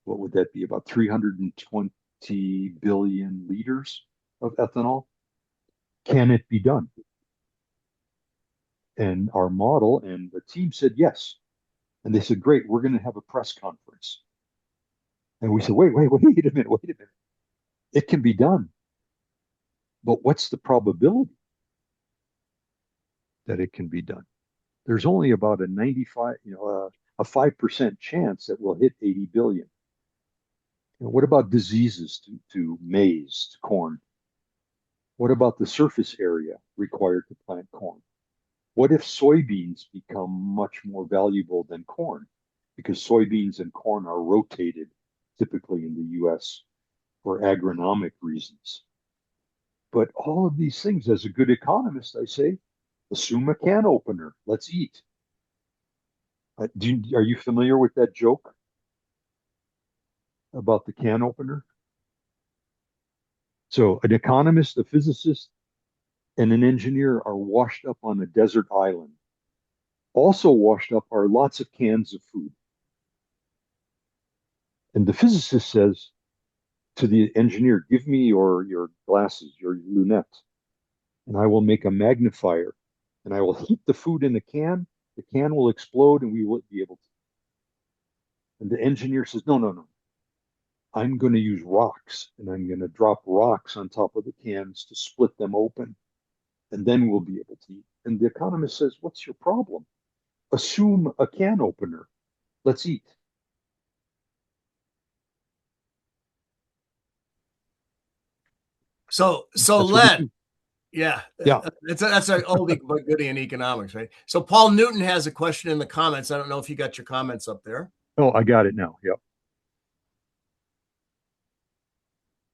What would that be? About 320 billion liters of ethanol. Can it be done? And our model and the team said yes. And they said, great, we're going to have a press conference. And we said, wait a minute. It can be done. But what's the probability that it can be done? There's only about a 5% chance that we'll hit 80 billion. What about diseases to maize, to corn? What about the surface area required to plant corn? What if soybeans become much more valuable than corn? Because soybeans and corn are rotated typically in the US for agronomic reasons. But all of these things, as a good economist, I say, assume a can opener. Let's eat. Are you familiar with that joke about the can opener? So an economist, a physicist, and an engineer are washed up on a desert island. Also washed up are lots of cans of food. And the physicist says to the engineer, give me your glasses, your lunettes, and I will make a magnifier, and I will heat the food in the can will explode, and we will be able to. And the engineer says, no. I'm going to use rocks, and I'm going to drop rocks on top of the cans to split them open, and then we'll be able to eat. And the economist says, what's your problem? Assume a can opener. Let's eat. So Len, yeah, that's an oldie but goodie in economics, right? So Paul Newton has a question in the comments. I don't know if you got your comments up there. Oh, I got it now. Yep.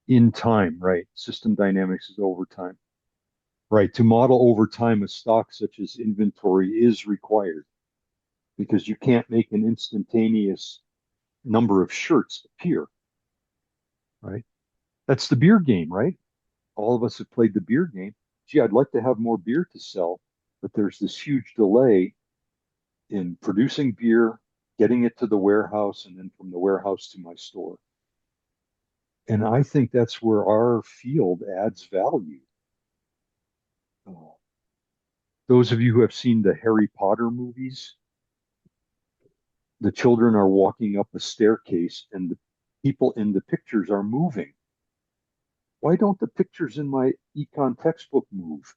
In time, right? System dynamics is over time. Right. To model over time a stock such as inventory is required because you can't make an instantaneous number of shirts appear. Right. That's the beer game, right? All of us have played the beer game. Gee, I'd like to have more beer to sell, but there's this huge delay in producing beer, getting it to the warehouse, and then from the warehouse to my store. And I think that's where our field adds value. Those of you who have seen the Harry Potter movies, the children are walking up a staircase and the people in the pictures are moving. Why don't the pictures in my econ textbook move?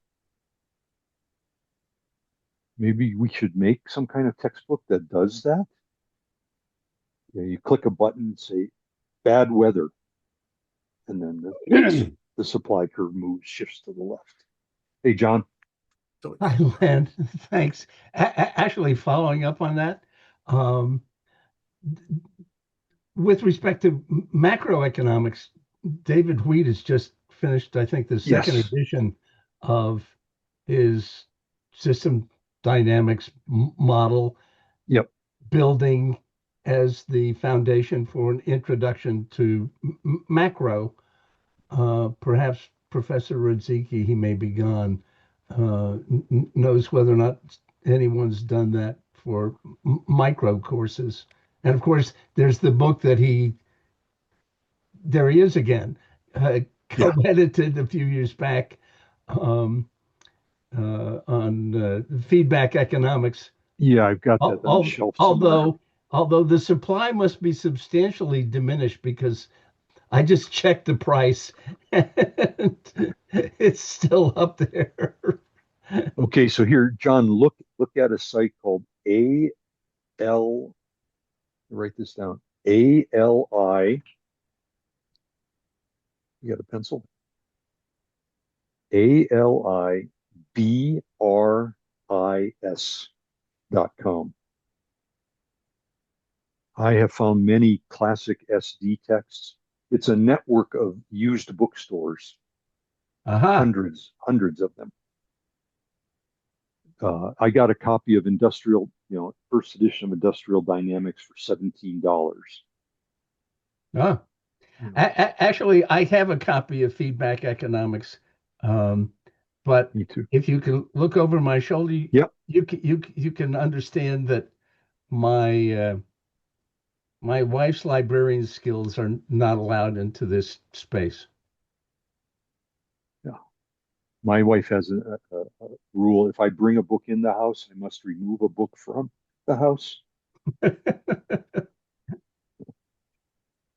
Maybe we should make some kind of textbook that does that. You click a button and say, bad weather. And then the supply curve moves, shifts to the left. Hey, John. Hi, Len. Thanks. Actually, following up on that, with respect to macroeconomics, David Wheat has just finished, I think, the second edition of his system dynamics model. Yep. Building as the foundation for an introduction to macro. Perhaps Professor Rudziki, he may be gone, knows whether or not anyone's done that for micro courses. And of course, there's the book that there he is again, co-edited a few years back on feedback economics. Yeah, I've got that on the shelf somewhere. Although the supply must be substantially diminished, because I just checked the price and it's still up there. Okay, so here, John, look at a site called write this down, ALI, you got a pencil? ALIBRIS.com. I have found many classic SD texts. It's a network of used bookstores, hundreds of them. I got a copy of first edition of Industrial Dynamics for $17. Actually, I have a copy of Feedback Economics, but me too. If you can look over my shoulder, you can understand that my wife's librarian skills are not allowed into this space. Yeah, my wife has a rule: if I bring a book in the house, I must remove a book from the house.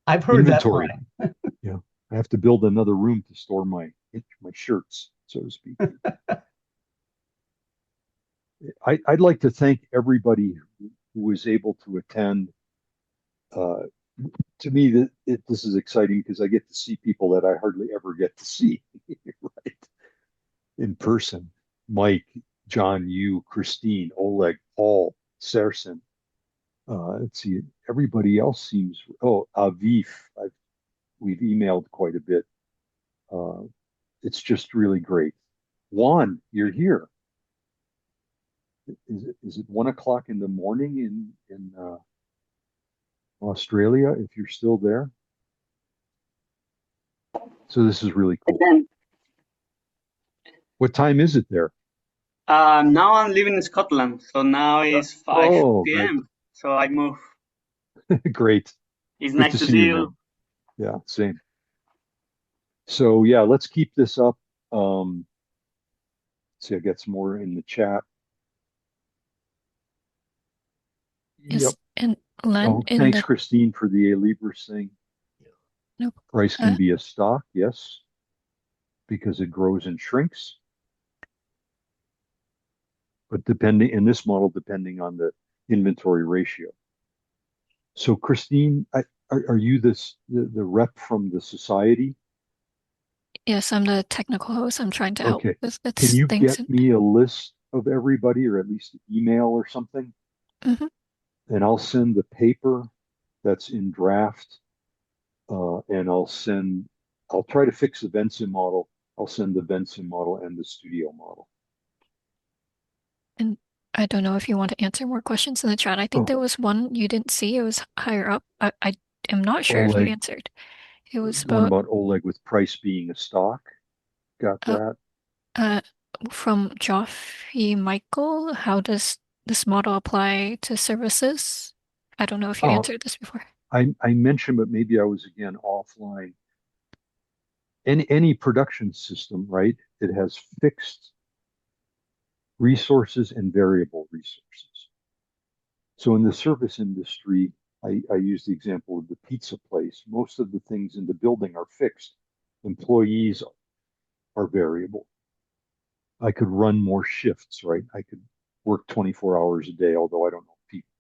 I've heard inventory. That line. Yeah, I have to build another room to store my shirts, so to speak. I'd like to thank everybody who was able to attend. To me, this is exciting because I get to see people that I hardly ever get to see, right, in person. Mike, John, you, Christine, Oleg, Paul, Sersen. Let's see, everybody else seems. Oh, Aviv, we've emailed quite a bit. It's just really great. Juan, you're here. Is it 1 o'clock in the morning in Australia, if you're still there? So this is really cool. What time is it there? Now I'm living in Scotland, so now it's 5 p.m. Great. So I move. Great. It's nice to see you. Yeah, same. So yeah, let's keep this up. See, I got some more in the chat. Yes, yep. And Len, thanks, Christine, for the Alibris thing. Nope. Price can be a stock, yes, because it grows and shrinks. But in this model, depending on the inventory ratio. So, Christine, are you the rep from the society? Yes, I'm the technical host. I'm trying to help with Can you things. Get me a list of everybody, or at least an email or something? Mm-hmm. And I'll send the paper that's in draft, and I'll try to fix the Vensim model. I'll send the Vensim model and the studio model. And I don't know if you want to answer more questions in the chat. I think there was one you didn't see. It was higher up. I am not sure if you answered. It was about Oleg with price being a stock. Got that? From Joffy Michael, how does this model apply to services? I don't know if you answered this before. I mentioned, but maybe I was again offline. Any production system, right? It has fixed resources and variable resources. So in the service industry, I use the example of the pizza place. Most of the things in the building are fixed. Employees are variable. I could run more shifts, right? I could work 24 hours a day, although I don't know people.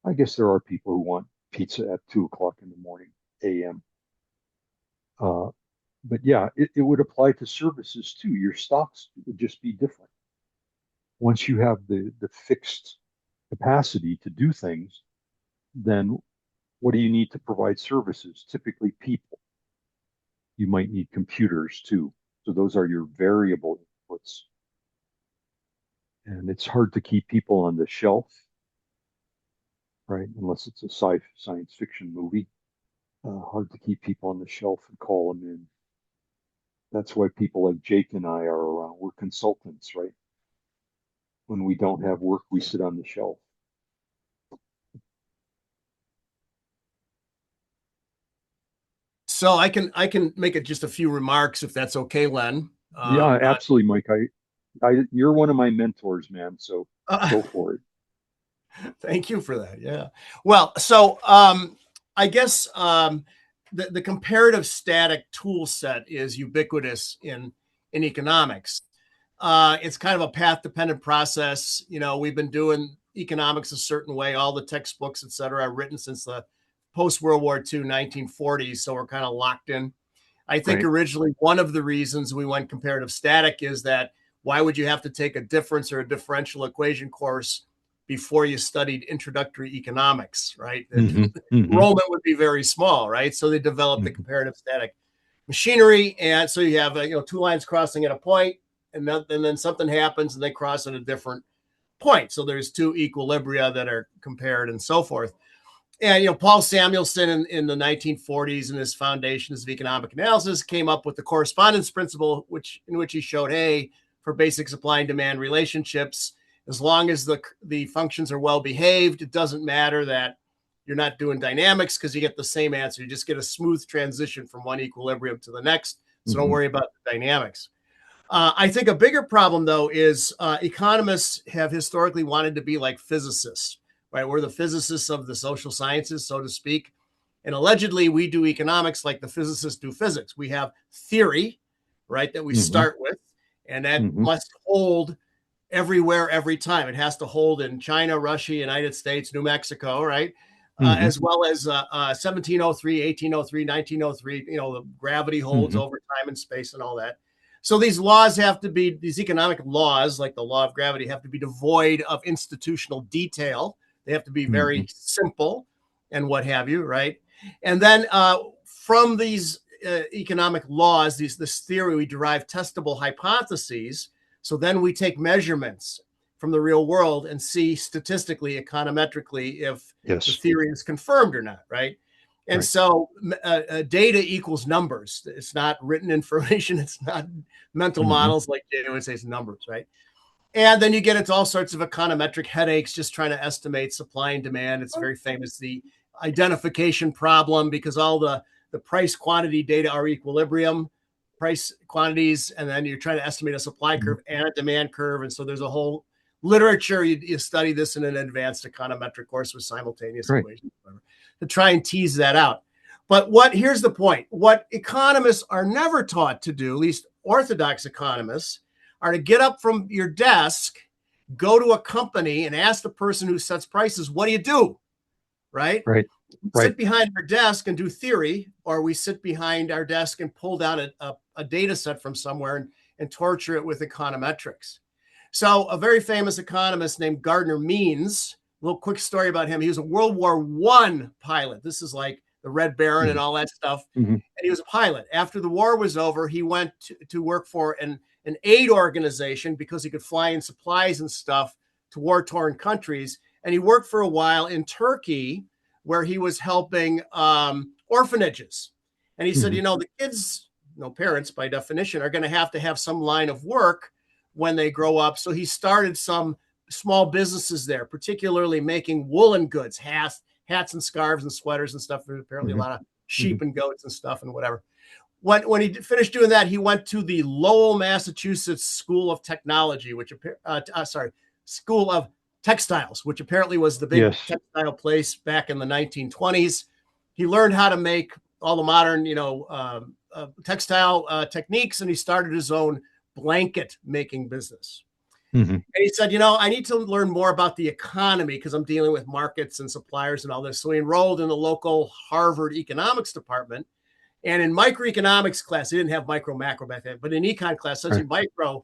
I guess there are people who want pizza at 2 o'clock in the morning, a.m. But yeah, it would apply to services too. Your stocks would just be different. Once you have the fixed capacity to do things, then what do you need to provide services? Typically people. You might need computers too. So those are your variable inputs. And it's hard to keep people on the shelf, right? Unless it's a science fiction movie. Hard to keep people on the shelf and call them in. That's why people like Jake and I are around. We're consultants, right? When we don't have work, we sit on the shelf. So I can make it just a few remarks if that's okay, Len. Yeah, absolutely, Mike. You're one of my mentors, man. So go for it. Thank you for that. Yeah. Well, so I guess the comparative static tool set is ubiquitous in economics. It's kind of a path-dependent process. You know, we've been doing economics a certain way. All the textbooks, et cetera, are written since the post-World War II 1940s. So we're kind of locked in. I think originally one of the reasons we went comparative static is that why would you have to take a difference or a differential equation course before you studied introductory economics, right? Enrollment would be very small, right? So they developed the comparative static machinery. And so you have, two lines crossing at a point, and then something happens and they cross at a different point. So there's two equilibria that are compared and so forth. And, Paul Samuelson in the 1940s in his Foundations of Economic Analysis came up with the correspondence principle, in which he showed, hey, for basic supply and demand relationships, as long as the functions are well behaved, it doesn't matter that you're not doing dynamics because you get the same answer. You just get a smooth transition from one equilibrium to the next. So don't worry about the dynamics. I think a bigger problem, though, is economists have historically wanted to be like physicists, right? We're the physicists of the social sciences, so to speak. And allegedly, we do economics like the physicists do physics. We have theory, right, that we start with, and that must hold everywhere, every time. It has to hold in China, Russia, United States, New Mexico, right? As well as 1703, 1803, 1903, the gravity holds over time and space and all that. So these laws these economic laws, like the law of gravity, have to be devoid of institutional detail. They have to be very simple and what have you, right? And then from these economic laws, this theory, we derive testable hypotheses. So then we take measurements from the real world and see statistically, econometrically, if the theory is confirmed or not, right? And so data equals numbers. It's not written information. It's not mental models like Jay would say, it's numbers, right? And then you get into all sorts of econometric headaches just trying to estimate supply and demand. It's very famous, the identification problem, because all the price quantity data are equilibrium price quantities, and then you're trying to estimate a supply curve and a demand curve. And so there's a whole literature. You study this in an advanced econometric course with simultaneous equations to try and tease that out. But here's the point. What economists are never taught to do, at least orthodox economists, are to get up from your desk, go to a company and ask the person who sets prices, what do you do? Right? Sit behind our desk and do theory, or we sit behind our desk and pull down a data set from somewhere and torture it with econometrics. So a very famous economist named Gardner Means, a little quick story about him. He was a World War I pilot. This is like the Red Baron and all that stuff. And he was a pilot. After the war was over, he went to work for an aid organization because he could fly in supplies and stuff to war-torn countries. And he worked for a while in Turkey, where he was helping orphanages. And he said, the kids, parents by definition, are going to have some line of work when they grow up. So he started some small businesses there, particularly making woolen goods, hats and scarves and sweaters and stuff. There's apparently a lot of sheep and goats and stuff and whatever. When he finished doing that, he went to the Lowell, Massachusetts School of Technology, which School of Textiles, which apparently was the big textile place back in the 1920s. He learned how to make all the modern, textile techniques, and he started his own blanket making business. And he said, I need to learn more about the economy because I'm dealing with markets and suppliers and all this. So he enrolled in the local Harvard economics department. And in microeconomics class, they didn't have micro macro back then, but in econ class, especially micro,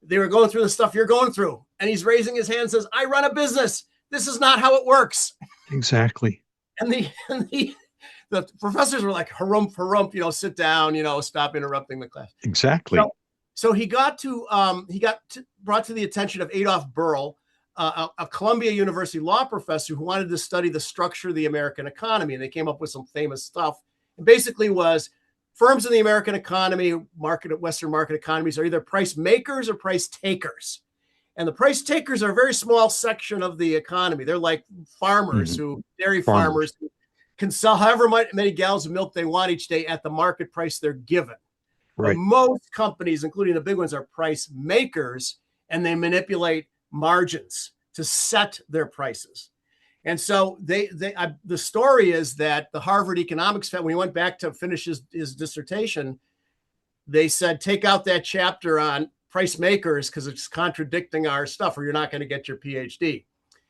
they were going through the stuff you're going through. And he's raising his hand and says, I run a business. This is not how it works. Exactly. And the professors were like, harump, sit down, stop interrupting the class. Exactly. So he got brought to the attention of Adolf Berle, a Columbia University law professor who wanted to study the structure of the American economy. And they came up with some famous stuff. It basically was firms in the American economy, Western market economies are either price makers or price takers. And the price takers are a very small section of the economy. They're like farmers dairy farmers who can sell however many gallons of milk they want each day at the market price they're given. Right. But most companies, including the big ones, are price makers, and they manipulate margins to set their prices. And so the story is that the Harvard economics, when he went back to finish his dissertation, they said, take out that chapter on price makers because it's contradicting our stuff or you're not going to get your PhD.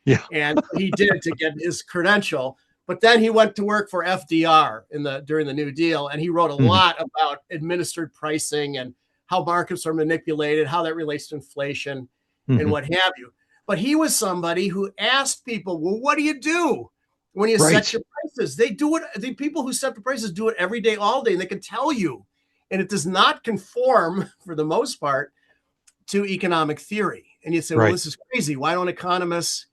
Yeah. And he did to get his credential. But then he went to work for FDR during the New Deal, and he wrote a lot about administered pricing and how markets are manipulated, how that relates to inflation and what have you. But he was somebody who asked people, well, what do you do when you set your prices? They do it. The people who set the prices do it every day, all day, and they can tell you. And it does not conform, for the most part, to economic theory. And you say, well, this is crazy. Why don't economists?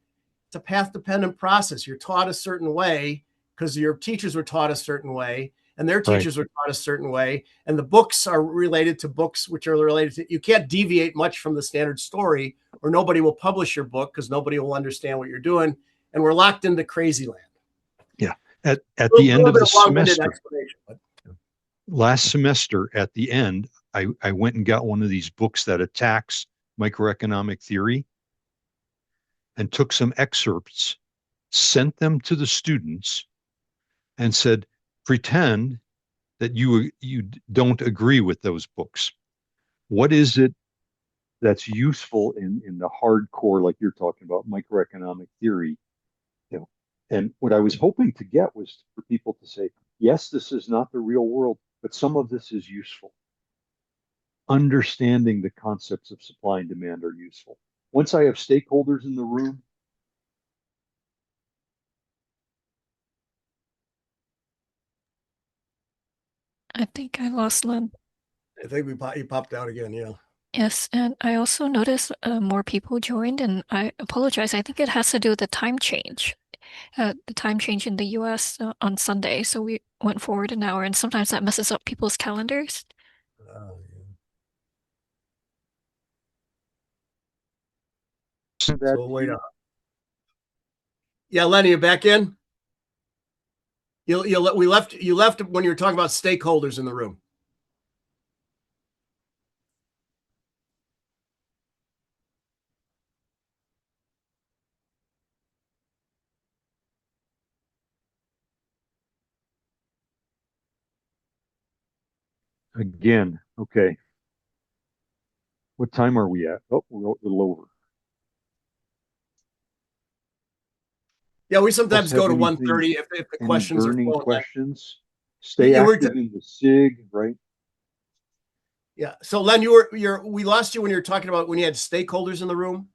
It's a path-dependent process. You're taught a certain way because your teachers were taught a certain way, and their teachers were taught a certain way. And the books are related to books which are related to, you can't deviate much from the standard story or nobody will publish your book because nobody will understand what you're doing. And we're locked into crazy land. Yeah. At the end of the semester, last semester at the end, I went and got one of these books that attacks microeconomic theory and took some excerpts, sent them to the students and said, pretend that you don't agree with those books. What is it that's useful in the hardcore, like you're talking about, microeconomic theory? And what I was hoping to get was for people to say, yes, this is not the real world, but some of this is useful. Understanding the concepts of supply and demand are useful. Once I have stakeholders in the room, I think I lost Len. I think he popped out again, yeah. Yes, and I also noticed more people joined, and I apologize. I think it has to do with the time change. The time change in the US on Sunday, so we went forward an hour, and sometimes that messes up people's calendars. So wait up. Yeah, Lenny, you back in? You left when you were talking about stakeholders in the room. Again, okay. What time are we at? Oh, we're a little over. Yeah, we sometimes go to 1:30 if the questions are burning questions. Stay active in the SIG, right? Yeah. So Len, we lost you when you were talking about when you had stakeholders in the room.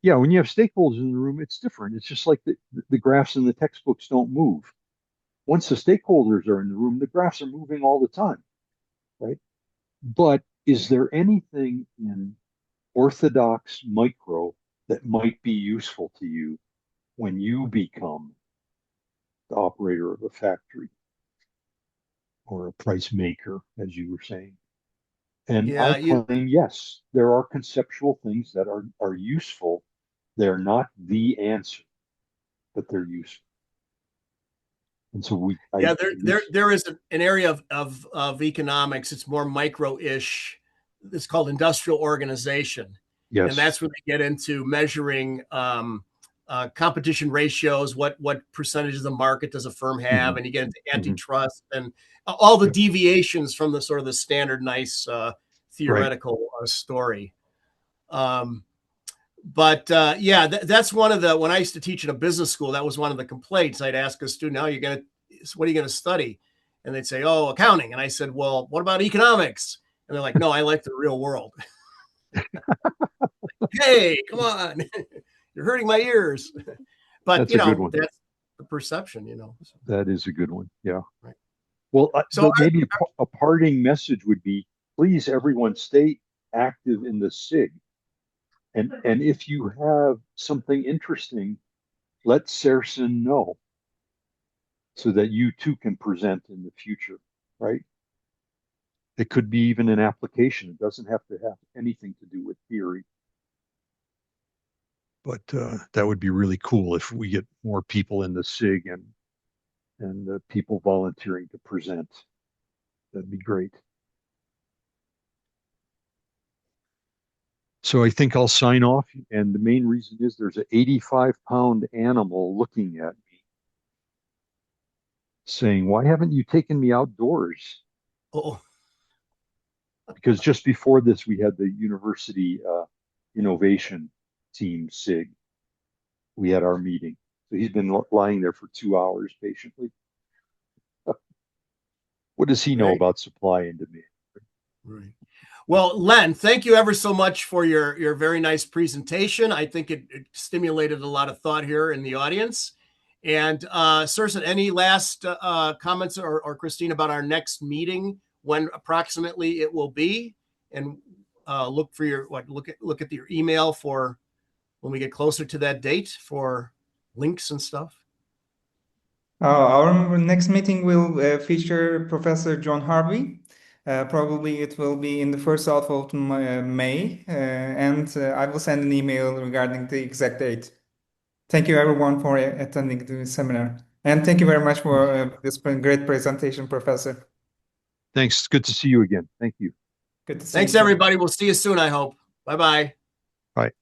Yeah, when you have stakeholders in the room, it's different. It's just like the graphs in the textbooks don't move. Once the stakeholders are in the room, the graphs are moving all the time, right? But is there anything in orthodox micro that might be useful to you when you become the operator of a factory or a price maker, as you were saying? And I claim, yes, there are conceptual things that are useful They're not the answer, but they're useful. And so there is an area of economics. It's more micro-ish. It's called industrial organization. Yes. And that's where they get into measuring competition ratios, what percentage of the market does a firm have, and you get into antitrust and all the deviations from the sort of the standard nice theoretical story. But that's one of the, when I used to teach in a business school, that was one of the complaints. I'd ask a student, what are you going to study? And they'd say, oh, accounting. And I said, well, what about economics? And they're like, no, I like the real world. Hey, come on. You're hurting my ears. But, that's a good one. That's the perception, So. That is a good one. Yeah. Right. Well, so maybe a parting message would be, please, everyone, stay active in the SIG. And if you have something interesting, let Serson know so that you too can present in the future, right? It could be even an application. It doesn't have to have anything to do with theory. But that would be really cool if we get more people in the SIG and people volunteering to present. That'd be great. So I think I'll sign off. And the main reason is there's an 85-pound animal looking at me saying, why haven't you taken me outdoors? Oh. Because just before this, we had the university innovation team SIG. We had our meeting. So he's been lying there for 2 hours patiently. What does he know about supply and demand? Right. Well, Len, thank you ever so much for your very nice presentation. I think it stimulated a lot of thought here in the audience. And Serson, any last comments or Christine about our next meeting, when approximately it will be? And look for your look at your email for when we get closer to that date for links and stuff. Our next meeting will feature Professor John Harvey. Probably it will be in the first half of May, and I will send an email regarding the exact date. Thank you everyone for attending the seminar. And thank you very much for this great presentation, Professor. Thanks. Good to see you again. Thank you. Good to see Thanks, you. everybody. We'll see you soon, I hope. Bye-bye. Bye.